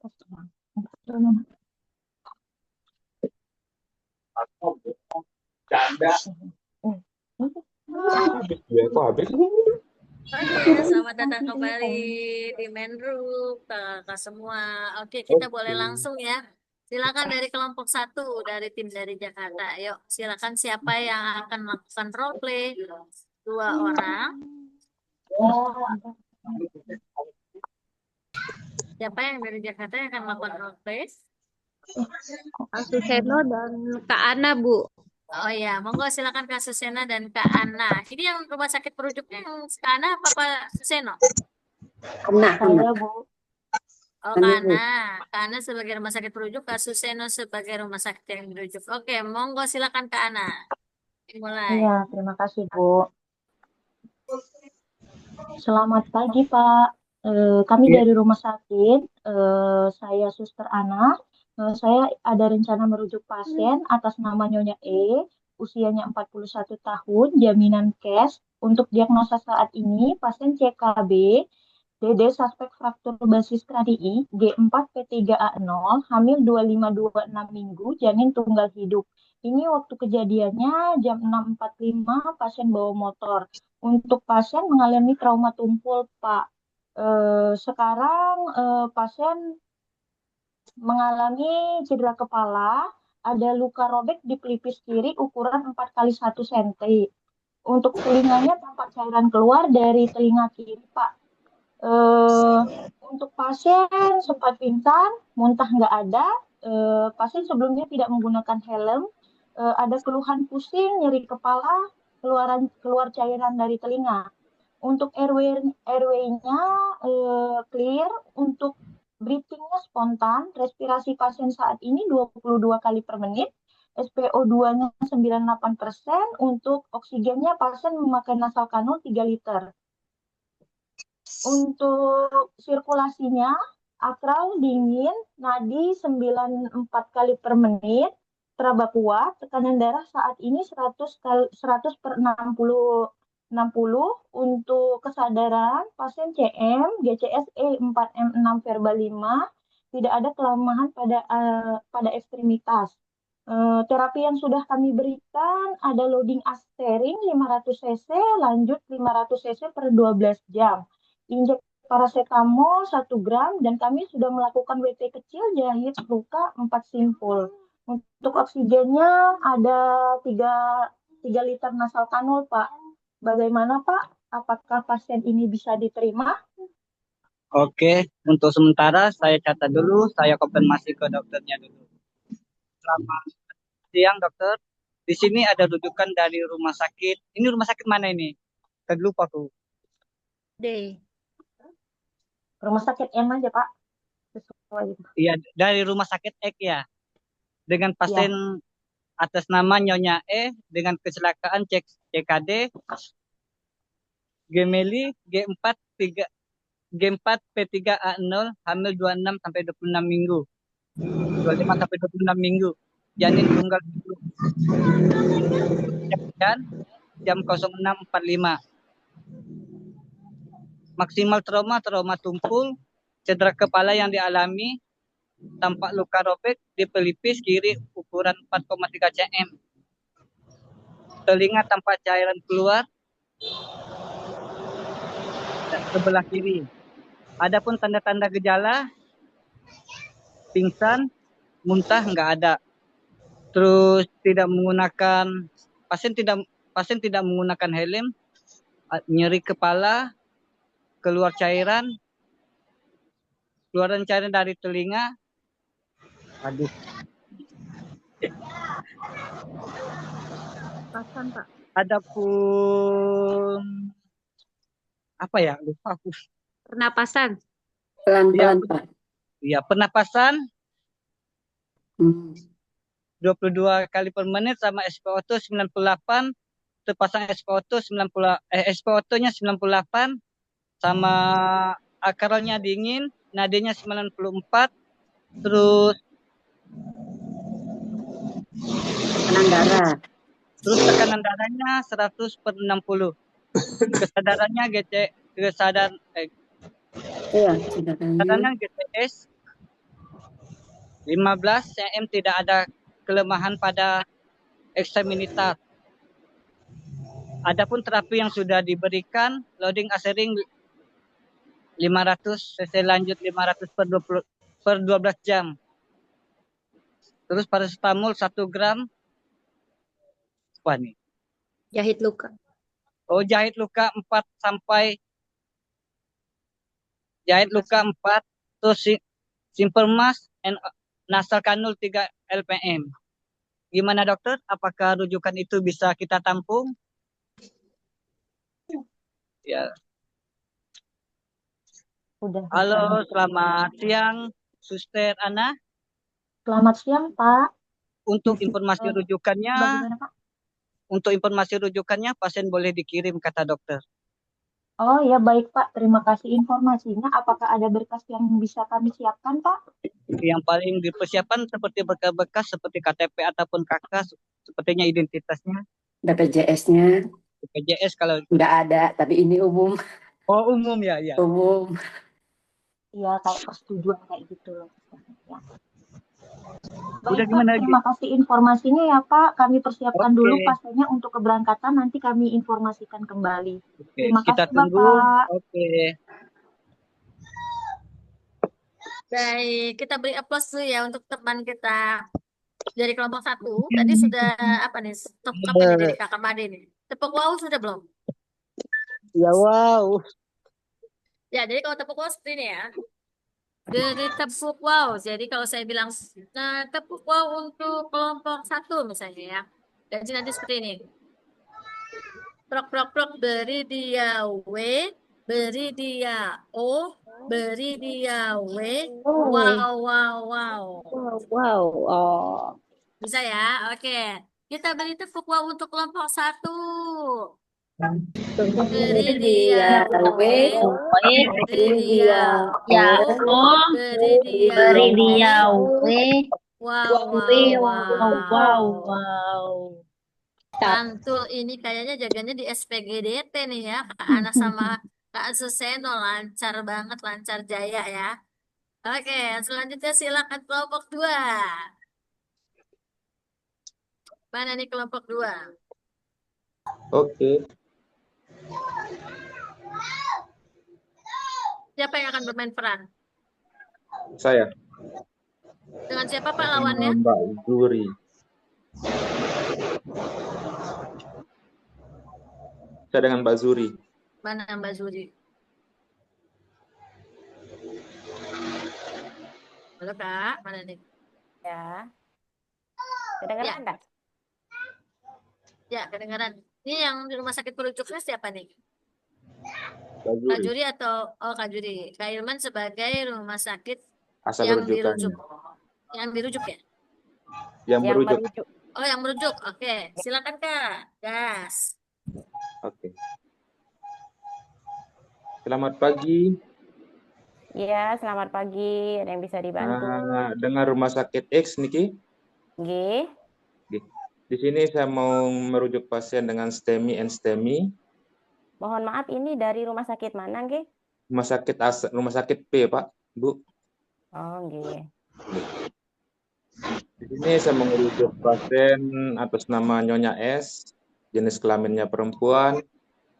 Oke, selamat datang kembali di main room, kakak semua. Oke, kita boleh langsung ya. Silakan dari kelompok satu, dari tim dari Jakarta. Yuk, silakan siapa yang akan melakukan role play? 2 orang. Siapa yang dari Jakarta yang akan melakukan role play? Kak Suseno dan Kak Ana, Bu. Oh iya, monggo silakan Kak Susena dan Kak Ana. Ini yang rumah sakit perujuknya yang Kak Ana apa Pak Suseno? Saya, Bu. Oh, Kak Ana sebagai rumah sakit perujuk, Kak Suseno sebagai rumah sakit yang merujuk. Oke, monggo silakan Kak Ana. Dimulai. Iya, terima kasih, Bu. Selamat pagi, Pak. Kami dari rumah sakit, saya Suster Ana. Saya ada rencana merujuk pasien atas nama Nyonya E, usianya 41 tahun, jaminan cash. Untuk diagnosa saat ini, pasien CKB, DD suspek fraktur basis kradii, G4 P3A0, hamil 25-26 minggu, janin tunggal hidup. Ini waktu kejadiannya jam 6.45, pasien bawa motor. Untuk pasien mengalami trauma tumpul, Pak. Sekarang pasien mengalami cedera kepala, ada luka robek di pelipis kiri ukuran 4x1 cm. Untuk telinganya tampak cairan keluar dari telinga kiri, Pak. Untuk pasien sempat pingsan, muntah nggak ada. Pasien sebelumnya tidak menggunakan helm. Ada keluhan pusing, nyeri kepala, keluar cairan dari telinga. Untuk RW-nya clear, untuk breathing-nya spontan, respirasi pasien saat ini 22 kali per menit, SpO2-nya 98%, untuk oksigennya pasien memakai nasal kanul 3 liter. Untuk sirkulasinya, akral dingin, nadi 94 kali per menit, teraba kuat, tekanan darah saat ini 100 per 60. Untuk kesadaran pasien CM, GCSE 4M6 verbal 5, tidak ada kelemahan pada ekstremitas. Terapi yang sudah kami berikan ada loading asterin 500 cc, lanjut 500 cc per 12 jam. Injek paracetamol 1 gram, dan kami sudah melakukan WT kecil, jahit luka 4 simpul. Untuk oksigennya ada 3 liter nasal kanul, Pak. Bagaimana, Pak? Apakah pasien ini bisa diterima? Oke, untuk sementara saya catat dulu, saya konfirmasi ke dokternya dulu. Selamat siang, dokter. Di sini ada rujukan dari rumah sakit. Ini rumah sakit mana ini? Tadi lupa aku. D. Rumah sakit M aja, Pak. Sesuai. Iya, dari rumah sakit Ek ya. Dengan pasien atas nama Nyonya E dengan kecelakaan CKD Gemeli G4 P3A0, hamil 26 sampai 26 minggu. 25 sampai 26 minggu. Janin tunggal hidup. Jam 06.45. Maksimal trauma tumpul, cedera kepala yang dialami, tampak luka robek di pelipis kiri ukuran 4,3 cm. Telinga tampak cairan keluar sebelah kiri. Adapun tanda-tanda gejala, pingsan, muntah nggak ada. Terus pasien tidak menggunakan helm, nyeri kepala, keluaran cairan dari telinga. Aduh. Pasan, Pak. Adapun apa ya? Lupa aku. Pernapasan. Pelan-pelan, Pak. Iya, pernapasan 22 kali per menit sama SpO2 98, terpasang SpO2-nya 98 sama akarnya dingin, nadinya 94, terus tekanan darah. Terus tekanan darahnya 100 per 60. Kesadarannya kesadarannya GCS 15 cm tidak ada kelemahan pada ekstremitas. Adapun terapi yang sudah diberikan, loading asering 500 cc lanjut 500 per 12 jam. Terus paracetamol 1 gram. Apa nih? Jahit luka. Oh, jahit luka 4 sampai jahit luka 4. Terus simple mask and nasal kanul 3 LPM. Gimana dokter? Apakah rujukan itu bisa kita tampung? Ya. Udah. Halo, selamat siang, Suster Ana. Selamat siang, Pak. Untuk informasi rujukannya, Bagaimana, Pak? pasien boleh dikirim kata dokter. Oh ya, baik, Pak. Terima kasih informasinya. Apakah ada berkas yang bisa kami siapkan, Pak? Yang paling dipersiapkan seperti berkas-berkas seperti KTP ataupun KK, sepertinya identitasnya. BPJS-nya BPJS kalau nggak ada, tapi ini umum. oh umum ya, ya. Umum. Iya, kayak persetujuan kayak gitu loh. Ya. Udah Baik, gimana Pak. lagi? Terima kasih informasinya ya, Pak. Kami persiapkan Oke. dulu pasiennya untuk keberangkatan. Nanti kami informasikan kembali. Oke, Terima kita kasih, tunggu. Bapak. Oke. Baik, kita beri aplaus dulu ya untuk teman kita dari kelompok 1. Tadi sudah apa nih? Tepuk apa nih dari Kakak Made nih? Tepuk wow sudah belum? Ya wow. Ya, jadi kalau tepuk wow seperti ini ya. Dari tepuk wow. Jadi kalau saya bilang tepuk wow untuk kelompok 1 misalnya ya. Dan nanti seperti ini. Prok prok prok, beri dia W, beri dia O, beri dia W. Wow wow wow. Wow, oh. Bisa ya? Oke. Kita beri tepuk wow untuk kelompok 1. Beri dia W, beri dia O, beri dia W. Wow, wow, wow. Mantul ini kayaknya jaganya di SPGDT nih ya. Kak Ana sama Kak Suseno lancar banget, lancar jaya ya. Oke, selanjutnya silakan kelompok 2. Mana nih kelompok 2? Oke, Siapa yang akan bermain peran? saya Dengan siapa Pak sama lawannya? Mbak Zuri. Saya dengan Mbak Zuri. Mana Mbak Zuri? Halo Kak, mana nih? Ya. Kedengaran Ya. enggak? Ya, kedengaran. Ini yang di rumah sakit perujuknya siapa nih? Mbak Kak Zuri. Juri atau Kak Juri? Kak Ilman sebagai rumah sakit Asal yang rujukannya. dirujuk. Yang dirujuk ya? Yang merujuk. Oh, yang merujuk. Oke, silakan Kak. Gas. Oke. Selamat pagi. Iya, selamat pagi. Ada yang bisa dibantu? Dengan rumah sakit X, Niki. Nggih. Di sini saya mau merujuk pasien dengan STEMI and STEMI. Mohon maaf, ini dari rumah sakit mana, nggih? Rumah sakit P, Pak, Bu. Oh, nggih. Di sini saya merujuk pasien atas nama Nyonya S, jenis kelaminnya perempuan,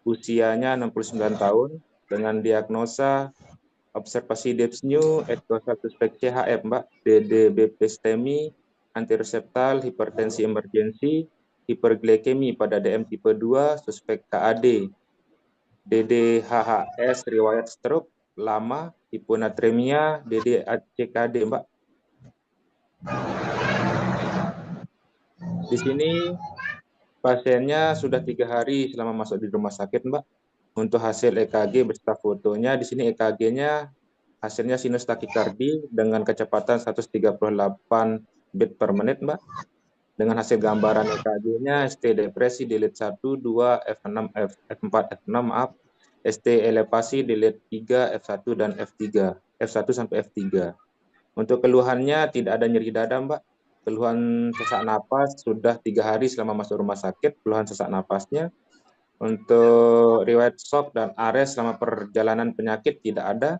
usianya 69 tahun, dengan diagnosa observasi Debs-New, etiosal suspek CHF, Mbak, DDBP STEMI, antireseptal, hipertensi emergensi, hiperglikemi pada DM tipe 2, suspek KAD, DDHHS, riwayat stroke, lama, hiponatremia, DDCKD, Mbak. Di sini pasiennya sudah 3 hari selama masuk di rumah sakit, Mbak. Untuk hasil EKG beserta fotonya, di sini EKG-nya hasilnya sinus takikardi dengan kecepatan 138 beat per menit, Mbak. Dengan hasil gambaran EKG-nya, ST depresi delete 1, 2, F6, F4, F6, maaf. ST elevasi delete 3, F1 dan F3, F1 sampai F3. Untuk keluhannya tidak ada nyeri dada, Mbak. Keluhan sesak napas sudah 3 hari selama masuk rumah sakit, keluhan sesak napasnya. Untuk riwayat shock dan ARES selama perjalanan penyakit tidak ada.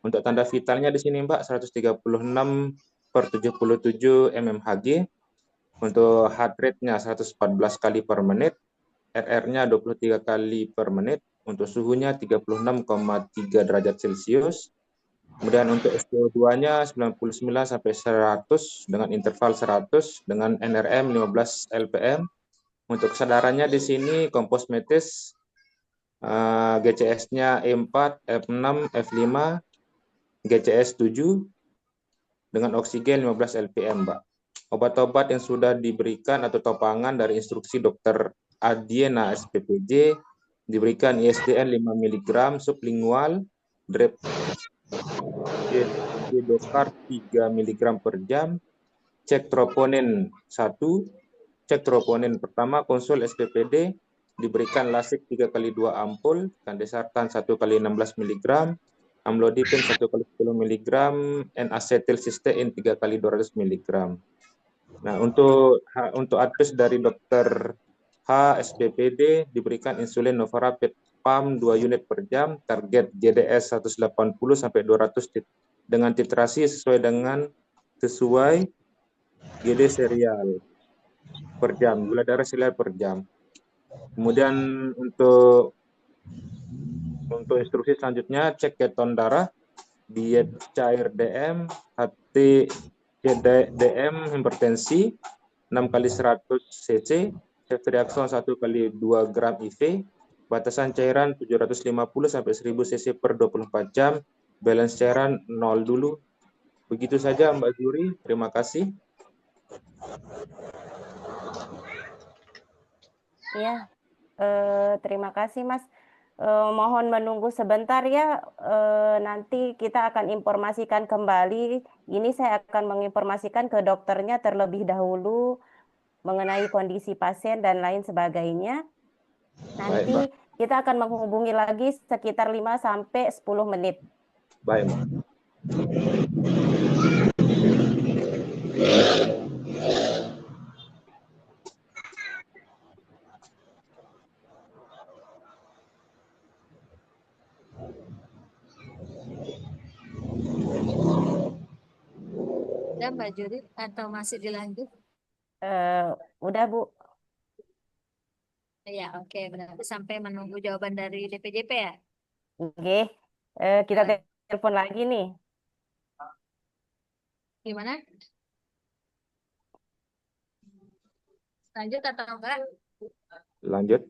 Untuk tanda vitalnya di sini, Mbak, 136 per 77 mmHg. Untuk heart rate-nya 114 kali per menit, RR-nya 23 kali per menit, untuk suhunya 36,3 derajat Celcius. Kemudian untuk SpO2-nya 99 sampai 100 dengan interval 100 dengan NRM 15 LPM. Untuk kesadarannya di sini kompos metis, GCS-nya E4, F6, F5, GCS 7 dengan oksigen 15 LPM, Mbak. Obat-obat yang sudah diberikan atau topangan dari instruksi Dr. Adiena SPPJ diberikan ISDN 5 mg sublingual, drip Gedokar 3 mg per jam, cek troponin 1, cek troponin pertama konsul SPPD, diberikan lasik 3 kali 2 ampul, kandesartan 1 kali 16 mg, amlodipin 1 kali 10 mg, N-asetilsistein 3 kali 200 mg. Nah, untuk advis dari Dr. H SPPD diberikan insulin Novarapid PAM 2 unit per jam, target GDS 180 sampai 200 dengan titrasi sesuai GD serial per jam, gula darah serial per jam. Kemudian untuk instruksi selanjutnya, cek keton darah, diet cair DM, HT DM hipertensi 6 kali 100 cc, ceftriaxone 1 kali 2 gram IV, batasan cairan 750 sampai 1000 cc per 24 jam, balance cairan 0 dulu. Begitu saja Mbak Juri, terima kasih. Ya, terima kasih Mas. Mohon menunggu sebentar ya. Nanti kita akan informasikan kembali. Ini saya akan menginformasikan ke dokternya terlebih dahulu mengenai kondisi pasien dan lain sebagainya. Nanti Baik, Mbak. kita akan menghubungi lagi sekitar 5 sampai 10 menit. Baik, Mbak. Udah Mbak Judit atau masih dilanjut? Udah Bu. Ya, oke. Berarti sampai menunggu jawaban dari DPJP ya? Oke, kita telepon lagi nih. Gimana? Lanjut atau enggak? Lanjut.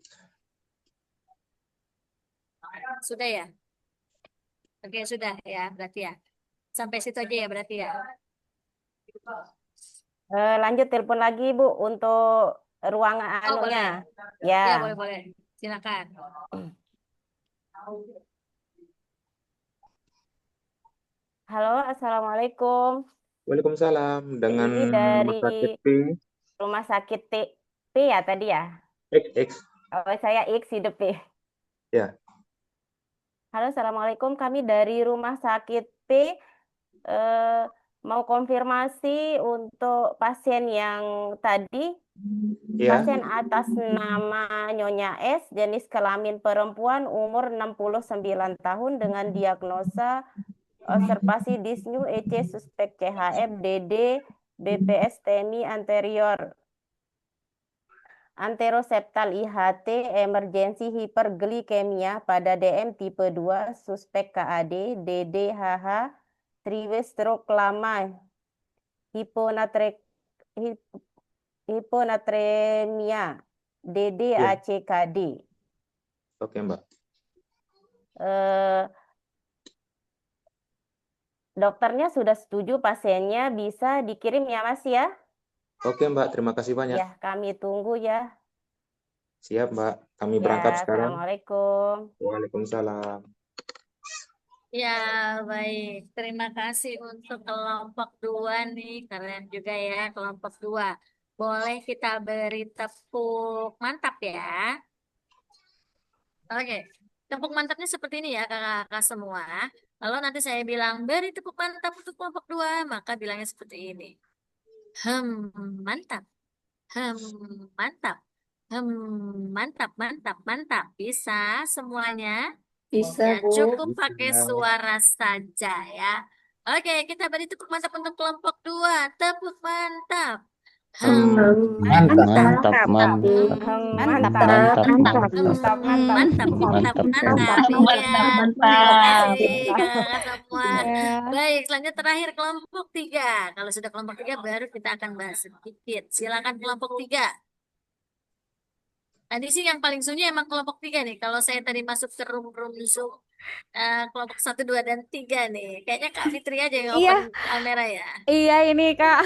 Sudah ya? Oke, sudah ya, berarti ya. Sampai situ aja ya, berarti ya. Lanjut telepon lagi Bu untuk ruangan Oh, boleh. anunya. Ya, Ya. boleh. Silakan. Halo, Assalamualaikum. Waalaikumsalam. Dengan Ini dari Rumah Sakit Rumah Sakit P ya tadi ya? XX. Oh, saya X hidup P. Ya. Halo, Assalamualaikum. Kami dari Rumah Sakit P mau konfirmasi untuk pasien yang tadi. Ya. Pasien atas nama Nyonya S, jenis kelamin perempuan, umur 69 tahun dengan diagnosa observasi disnyu EC suspek CHF DD BPS TNI anterior anteroseptal IHT emergensi hiperglikemia pada DM tipe 2 suspek KAD DDHH triwe stroke lama hiponatremia DDACKD. Oke, Mbak. Dokternya sudah setuju pasiennya bisa dikirim ya Mas ya? Oke, Mbak. Terima kasih banyak. Ya, kami tunggu ya. Siap, Mbak. Kami Ya, berangkat sekarang. Assalamualaikum. Waalaikumsalam. Ya, baik. Terima kasih untuk kelompok 2 nih. Keren juga ya, kelompok 2. Boleh kita beri tepuk mantap ya. Oke, tepuk mantapnya seperti ini ya kakak-kakak semua. Kalau nanti saya bilang beri tepuk mantap untuk kelompok 2, maka bilangnya seperti ini. Mantap. Mantap. Mantap, mantap, mantap. Bisa semuanya? Bisa, Ya, Bu. cukup Bisa. pakai suara saja ya. Oke, kita beri tepuk mantap untuk kelompok 2. Tepuk mantap. Mantap, Mantap. mantap, mantap, Mantap. mantap, mantap, Mantap, Mantap. mantap. mantap. Iya. Terima kasih kakak semua. Ya. Baik, selanjutnya terakhir kelompok 3. Kalau sudah kelompok 3 baru kita akan bahas sedikit. Silakan kelompok 3. Tadi sih yang paling sunyi emang kelompok 3 nih. Kalau saya tadi masuk ke room Zoom kelompok 1, 2, dan 3 nih. Kayaknya Kak Fitri aja yang Iya, open kamera ya. iya ini Kak.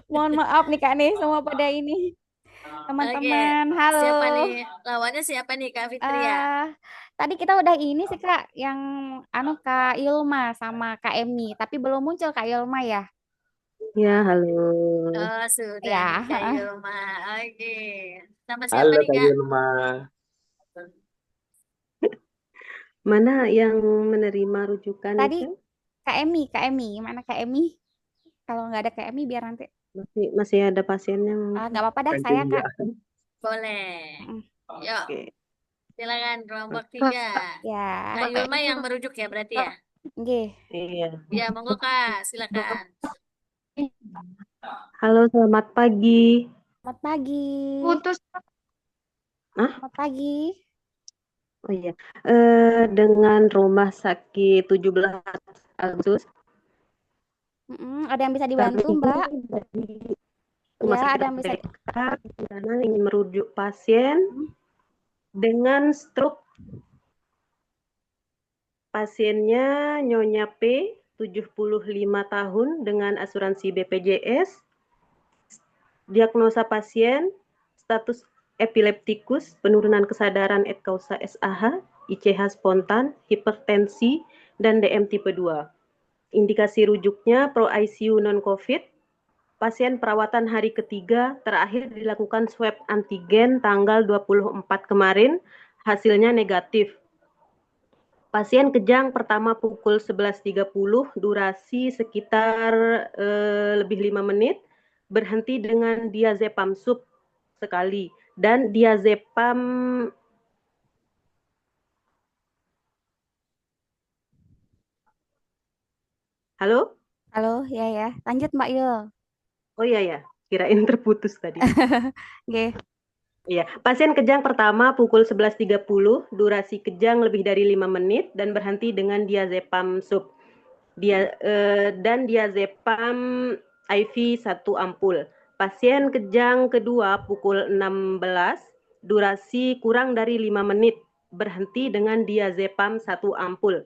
Mohon maaf nih Kak nih semua pada ini. Oke, Teman-teman, halo. siapa nih? Lawannya siapa nih Kak Fitri ya? Tadi kita udah ini sih Kak, yang Kak Ilma sama Kak Emi, tapi belum muncul Kak Ilma ya. Ya, halo. Oh, sudah Ya, nih Kak Yulma. Oke. Sama siapa Halo nih Kak Kak? Yulma. Mana yang menerima rujukan tadi itu? Kak Emi, mana Kak Emi? Kalau nggak ada Kak Emi biar nanti. Masih ada pasiennya Nggak apa-apa dah, saya Kak. Boleh. Yuk, Oke. silakan kelompok 3. Ya. Kak Yulma yang merujuk ya berarti ya? Nggih. Iya. Ya, monggo Kak, silakan. Halo, selamat pagi. Selamat pagi. Putus. Hah? Selamat pagi. Oh iya. Dengan rumah sakit 17 Agustus. Ada yang bisa dibantu, Mbak? Rumah Ya, sakit ada yang bisa. di sana ingin merujuk pasien dengan stroke. Pasiennya Nyonya P, 75 tahun dengan asuransi BPJS. Diagnosa pasien, status epileptikus, penurunan kesadaran et causa SAH, ICH spontan, hipertensi, dan DM tipe 2. Indikasi rujuknya pro ICU non-COVID. Pasien perawatan hari ketiga, terakhir dilakukan swab antigen tanggal 24 kemarin, hasilnya negatif. Pasien kejang pertama pukul 11.30, durasi sekitar lebih 5 menit, berhenti dengan diazepam sub sekali, dan diazepam Halo? Halo, ya. Lanjut Mbak Yul. Oh iya, kirain terputus tadi. Oke. Iya, pasien kejang pertama pukul 11.30, durasi kejang lebih dari 5 menit dan berhenti dengan diazepam sub. Dan diazepam IV 1 ampul. Pasien kejang kedua pukul 16, durasi kurang dari 5 menit, berhenti dengan diazepam 1 ampul.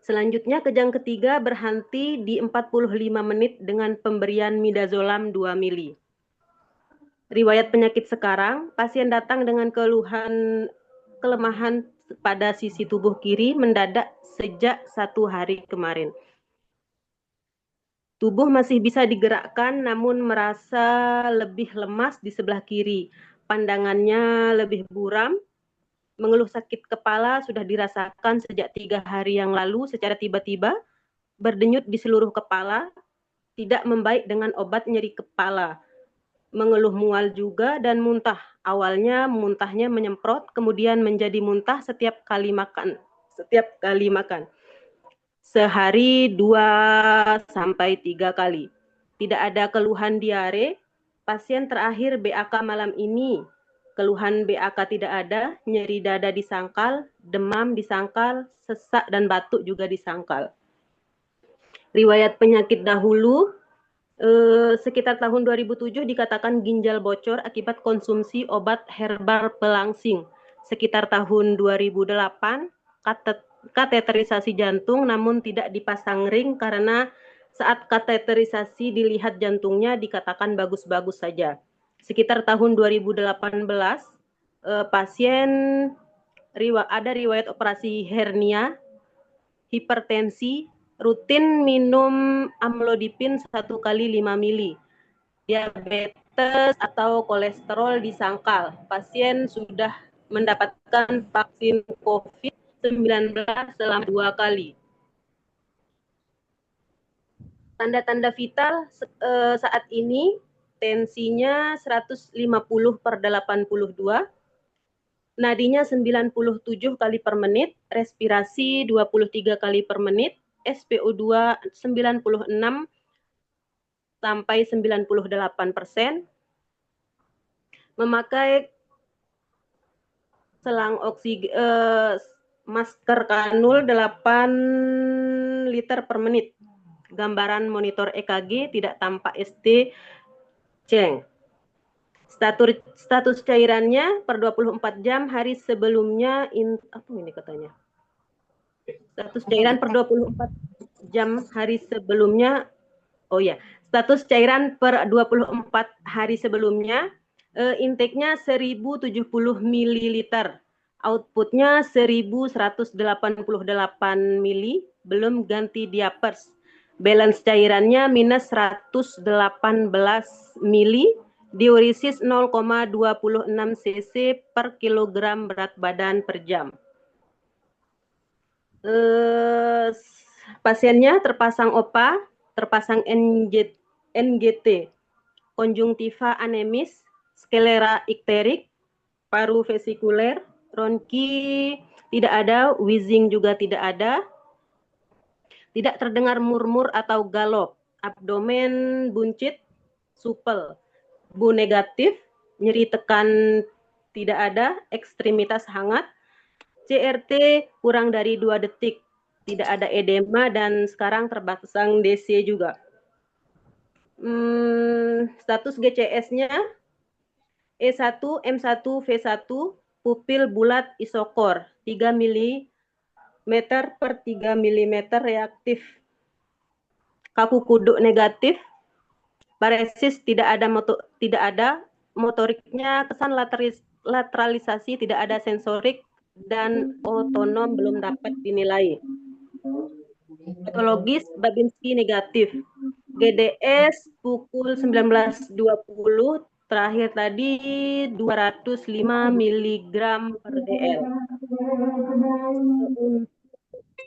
Selanjutnya kejang ketiga berhenti di 45 menit dengan pemberian midazolam 2 mili. Riwayat penyakit sekarang, pasien datang dengan kelemahan pada sisi tubuh kiri mendadak sejak 1 hari kemarin. Tubuh masih bisa digerakkan namun merasa lebih lemas di sebelah kiri. Pandangannya lebih buram. Mengeluh sakit kepala sudah dirasakan sejak 3 hari yang lalu secara tiba-tiba. Berdenyut di seluruh kepala. Tidak membaik dengan obat nyeri kepala. Mengeluh mual juga dan muntah. Awalnya muntahnya menyemprot, kemudian menjadi muntah setiap kali makan. Sehari 2 sampai 3 kali. Tidak ada keluhan diare. Pasien terakhir BAK malam ini. Keluhan BAK tidak ada, nyeri dada disangkal, demam disangkal, sesak dan batuk juga disangkal. Riwayat penyakit dahulu, sekitar tahun 2007 dikatakan ginjal bocor akibat konsumsi obat herbal pelangsing. Sekitar tahun 2008 kateterisasi jantung namun tidak dipasang ring karena saat kateterisasi dilihat jantungnya dikatakan bagus-bagus saja. Sekitar tahun 2018 pasien ada riwayat operasi hernia, hipertensi, rutin minum amlodipin 1 kali 5 mili. Diabetes atau kolesterol disangkal. Pasien sudah mendapatkan vaksin COVID-19 selama 2 kali. Tanda-tanda vital saat ini tensinya 150/82, nadinya 97 kali per menit, respirasi 23 kali per menit, SPO2 96 sampai 98%, memakai selang masker kanul 8 liter per menit. Gambaran monitor EKG tidak tampak ST ceng. Status cairannya per 24 jam hari sebelumnya apa ini katanya? Status cairan per 24 jam hari sebelumnya. Oh ya, status cairan per 24 hari sebelumnya, intake-nya 1070 ml, outputnya 1188 ml, belum ganti diapers. Balance cairannya minus 118 ml, diuresis 0,26 cc per kilogram berat badan per jam. Pasiennya terpasang OPA, terpasang NGT, konjungtiva anemis, sklera ikterik, paru vesikuler, ronki tidak ada, wheezing juga tidak ada, tidak terdengar murmur atau galop, abdomen buncit, supel, Bu negatif, nyeri tekan tidak ada, ekstremitas hangat, CRT kurang dari 2 detik, tidak ada edema dan sekarang terpasang DC juga. Status GCS-nya E1, M1, V1, pupil bulat isokor, 3 mm per 3 mm reaktif. Kaku kuduk negatif, paresis tidak ada, motoriknya kesan lateralisasi tidak ada, sensorik dan otonom belum dapat dinilai. Patologis Babinski negatif. GDS pukul 19.20, terakhir tadi 205 mg per dl.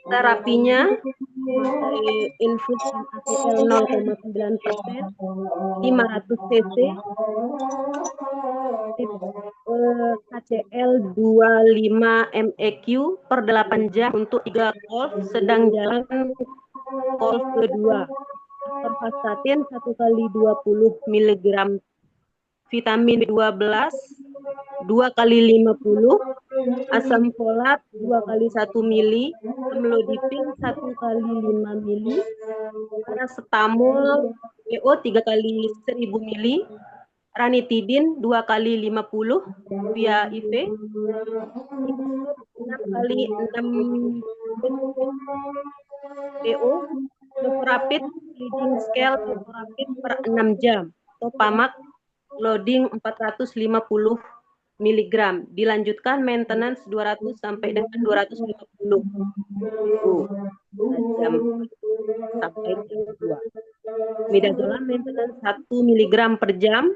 Terapinya infus HCl 0,9%, 500 cc, HCl 25 MEq per 8 jam untuk 3 call, sedang jalan call kedua. Atorvastatin 1 kali 20 mg, vitamin B12 2 kali 50, asam folat 2 kali 1 mili, amlodipin 1 kali 5 mili, paracetamol PO 3 kali 1000 mili, ranitidin 2 kali 50 via IV, 6 kali 6 PO, Novorapid leading scale Novorapid per 6 jam, Topamax loading 450 mg, dilanjutkan maintenance 200 sampai dengan 250 jam sampai jam 2. Midazolam maintenance 1 mg per jam.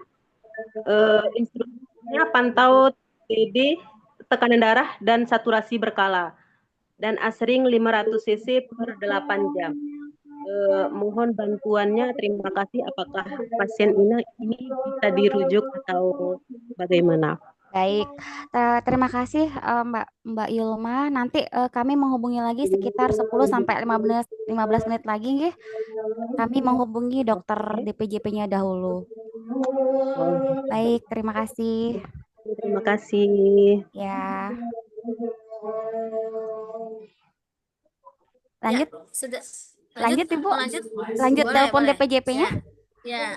Instruksinya pantau TD, tekanan darah dan saturasi berkala, dan asring 500 cc per 8 jam. Mohon bantuannya, terima kasih. Apakah pasien ini bisa dirujuk atau bagaimana? Baik, terima kasih Mbak Yulma. Nanti kami menghubungi lagi sekitar 10 sampai 15 menit lagi nggih. Kami menghubungi dokter DPJP-nya dahulu. Baik, terima kasih. Terima kasih. Ya. Lanjut. Ya, sudah. Lanjut Ibu. Lanjut telepon boleh. DPJP-nya. Ya,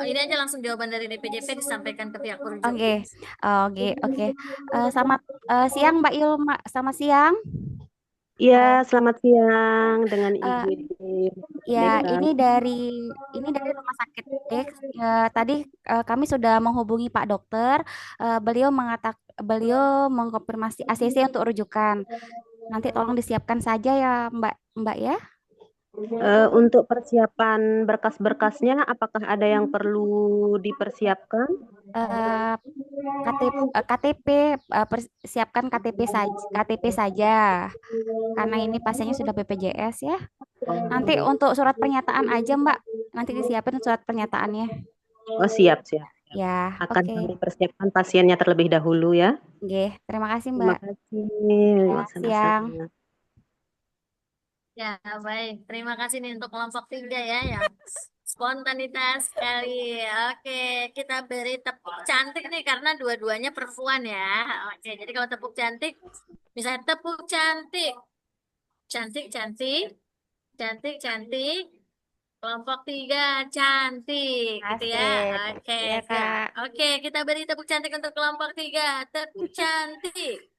ini aja langsung jawaban dari DPJP disampaikan ke pihak perujuk. Oke. Selamat siang Mbak Yulma. Selamat siang. Iya, selamat siang dengan IGD. Ya, ini dari rumah sakit Dex. Tadi kami sudah menghubungi Pak Dokter. Beliau mengkonfirmasi ACC untuk rujukan. Nanti tolong disiapkan saja ya Mbak ya. Untuk persiapan berkas-berkasnya, apakah ada yang perlu dipersiapkan? KTP, persiapkan KTP saja, karena ini pasiennya sudah BPJS ya. Nanti untuk surat pernyataan aja Mbak, nanti disiapin surat pernyataannya. Oh siap. Ya, akan kami persiapkan pasiennya terlebih dahulu ya. Oke, terima kasih Mbak. Terima kasih. Selamat siang. Ya, baik. Terima kasih nih untuk kelompok 3 ya, yang spontanitas sekali. Oke, kita beri tepuk cantik nih karena dua-duanya perempuan ya. Oke, jadi kalau tepuk cantik, misalnya tepuk cantik, cantik, cantik, cantik, cantik. Kelompok 3 cantik, gitu ya. Asik. Oke, Iya, Kak. oke, kita beri tepuk cantik untuk kelompok 3. Tepuk cantik,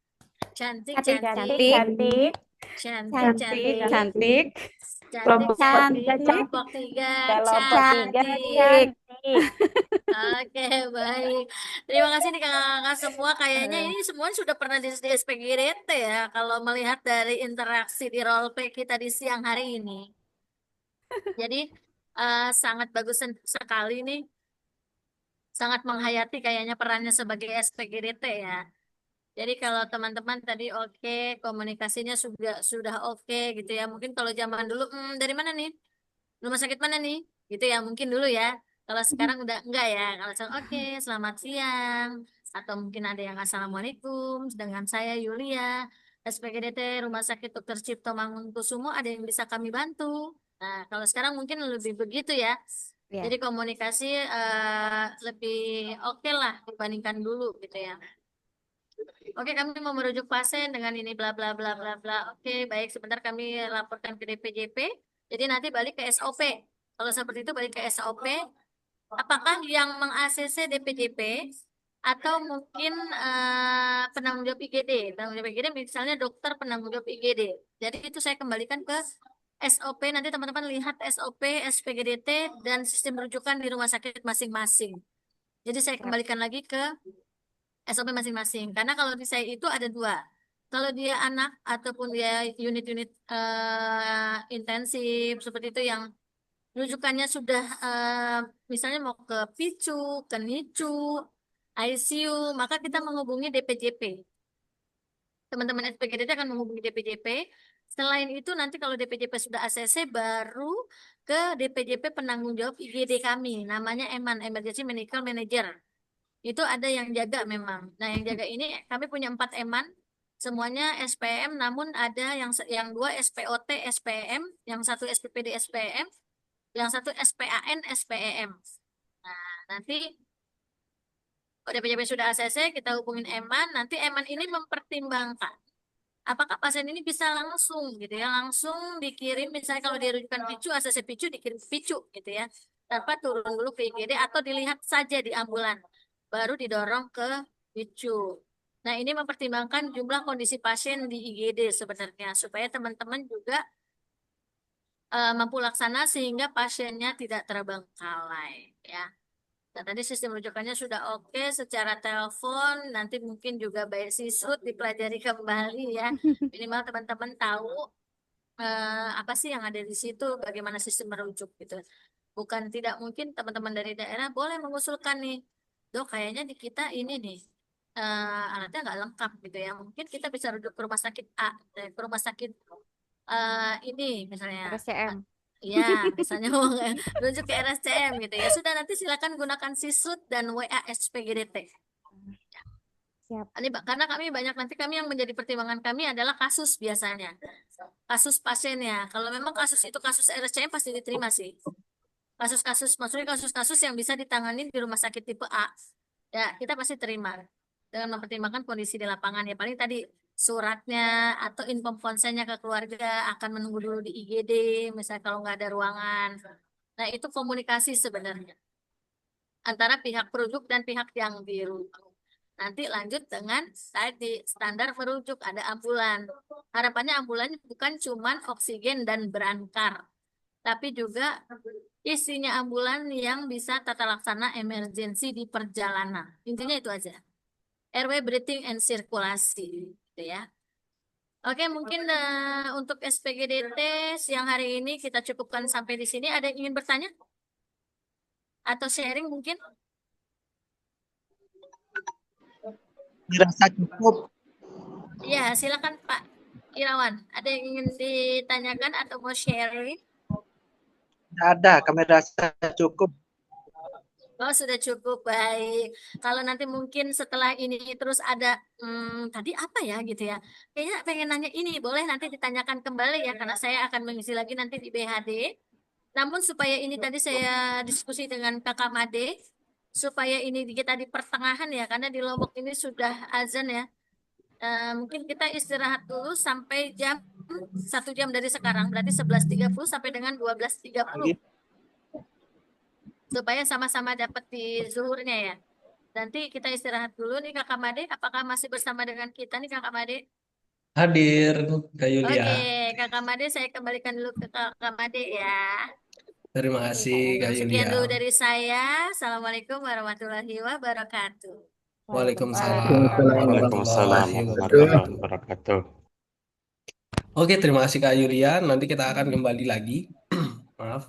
cantik, Cantik, cantik, cantik, Cantik, cantik, cantik, cantik. cantik, Cantik, kelompok cantik, tiga cantik, kelompok 3, kelompok tiga cantik. cantik. Oke, baik. Terima kasih nih kakak-kakak semua. Kayaknya ini semua sudah pernah di SPGDT ya, kalau melihat dari interaksi di role play kita di siang hari ini. Jadi, sangat bagus sekali nih. Sangat menghayati kayaknya perannya sebagai SPGDT ya. Jadi kalau teman-teman tadi oke, komunikasinya sudah oke gitu ya. Mungkin kalau zaman dulu, dari mana nih? Rumah sakit mana nih? Gitu ya, mungkin dulu ya. Kalau sekarang udah enggak ya. Kalau sekarang oke, selamat siang. Atau mungkin ada yang assalamualaikum. Dengan saya Yulia, SPGDT Rumah Sakit Dr. Cipto Mangunkusumo, ada yang bisa kami bantu. Nah, kalau sekarang mungkin lebih begitu ya. Ya. Jadi komunikasi lebih oke lah dibandingkan dulu gitu ya. Oke, kami mau merujuk pasien dengan ini bla bla bla bla bla. Oke, baik, sebentar kami laporkan ke DPJP. Jadi nanti balik ke SOP. Kalau seperti itu balik ke SOP. Apakah yang meng-ACC DPJP atau mungkin penanggung jawab IGD? Penanggung jawab IGD misalnya dokter penanggung jawab IGD. Jadi itu saya kembalikan ke SOP. Nanti teman-teman lihat SOP, SPGDT, dan sistem rujukan di rumah sakit masing-masing. Jadi saya kembalikan lagi ke SOP masing-masing. Karena kalau di saya itu ada dua. Kalau dia anak ataupun dia unit-unit intensif seperti itu yang rujukannya sudah misalnya mau ke PICU, ke NICU, ICU, maka kita menghubungi DPJP. Teman-teman SPGDT akan menghubungi DPJP. Selain itu nanti kalau DPJP sudah ACC baru ke DPJP penanggung jawab IGD kami, namanya EMAN, Emergency Medical Manager. Itu ada yang jaga memang. Nah, yang jaga ini kami punya 4 EMAN, semuanya SPM, namun ada yang 2 SPOT SPM, yang satu SPPD SPM, yang satu SPAN SPEM. Nah, nanti kalau DPJP sudah ACC, kita hubungin EMAN, nanti EMAN ini mempertimbangkan apakah pasien ini bisa langsung gitu ya, langsung dikirim misalnya kalau dia rujukan PICU, ACC PICU dikirim ke PICU gitu ya, tanpa turun dulu ke IGD atau dilihat saja di ambulan, baru didorong ke PICU. Nah, ini mempertimbangkan jumlah kondisi pasien di IGD sebenarnya, supaya teman-teman juga mampu laksana sehingga pasiennya tidak terbengkalai ya. Nah, tadi sistem rujukannya sudah oke secara telepon, nanti mungkin juga baik sisut dipelajari kembali ya. Minimal teman-teman tahu apa sih yang ada di situ, bagaimana sistem merujuk gitu. Bukan tidak mungkin teman-teman dari daerah boleh mengusulkan nih, dok kayaknya di kita ini nih alatnya nggak lengkap gitu ya. Mungkin kita bisa rujuk ke rumah sakit A, ke rumah sakit ini misalnya. RSCM. Iya, misalnya mau rujuk ke RSCM gitu ya. Sudah nanti silakan gunakan Sisut dan WA SPGDT. Siap. Ini karena kami banyak nanti kami yang menjadi pertimbangan kami adalah kasus biasanya. Kasus pasiennya. Kalau memang kasus itu kasus RSCM pasti diterima sih. Kasus-kasus maksudnya kasus-kasus yang bisa ditangani di rumah sakit tipe A. Ya, kita pasti terima dengan mempertimbangkan kondisi di lapangan ya. Paling tadi suratnya atau info konsennya ke keluarga akan menunggu dulu di IGD, misalnya kalau nggak ada ruangan. Nah, itu komunikasi sebenarnya antara pihak perujuk dan pihak yang dirujuk. Nanti lanjut dengan tadi standar merujuk, ada ambulan. Harapannya ambulan bukan cuma oksigen dan berankar, tapi juga isinya ambulan yang bisa tata laksana emergensi di perjalanan. Intinya itu aja. Airway breathing and sirkulasi, gitu ya. Oke, mungkin untuk SPGDT siang hari ini kita cukupkan sampai di sini. Ada yang ingin bertanya? Atau sharing mungkin? Dirasa cukup. Ya, silakan Pak Irawan. Ada yang ingin ditanyakan atau mau sharing? Tidak ada, kami rasa cukup. Oh, sudah cukup baik. Kalau nanti mungkin setelah ini terus ada tadi apa ya gitu ya. Kayaknya pengen nanya ini, boleh nanti ditanyakan kembali ya karena saya akan mengisi lagi nanti di BHD. Namun supaya ini tadi saya diskusi dengan Kakak Made supaya ini kita di pertengahan ya karena di Lombok ini sudah azan ya. Mungkin kita istirahat dulu sampai jam 1 jam dari sekarang berarti 11.30 sampai dengan 12.30 supaya sama-sama dapat di zuhurnya ya. Nanti kita istirahat dulu nih Kakak Made. Apakah masih bersama dengan kita nih Kakak Made? Hadir, Kak Yulia. Oke, Kakak Made saya kembalikan dulu ke Kakak Made ya. Terima kasih, Kak Sekian Yulia. dulu dari saya. Assalamualaikum warahmatullahi wabarakatuh. Waalaikumsalam Waalaikumsalam warahmatullahi warahmatullahi wabarakatuh. wabarakatuh. Oke, terima kasih Kak Yulia. Nanti kita akan kembali lagi. Maaf.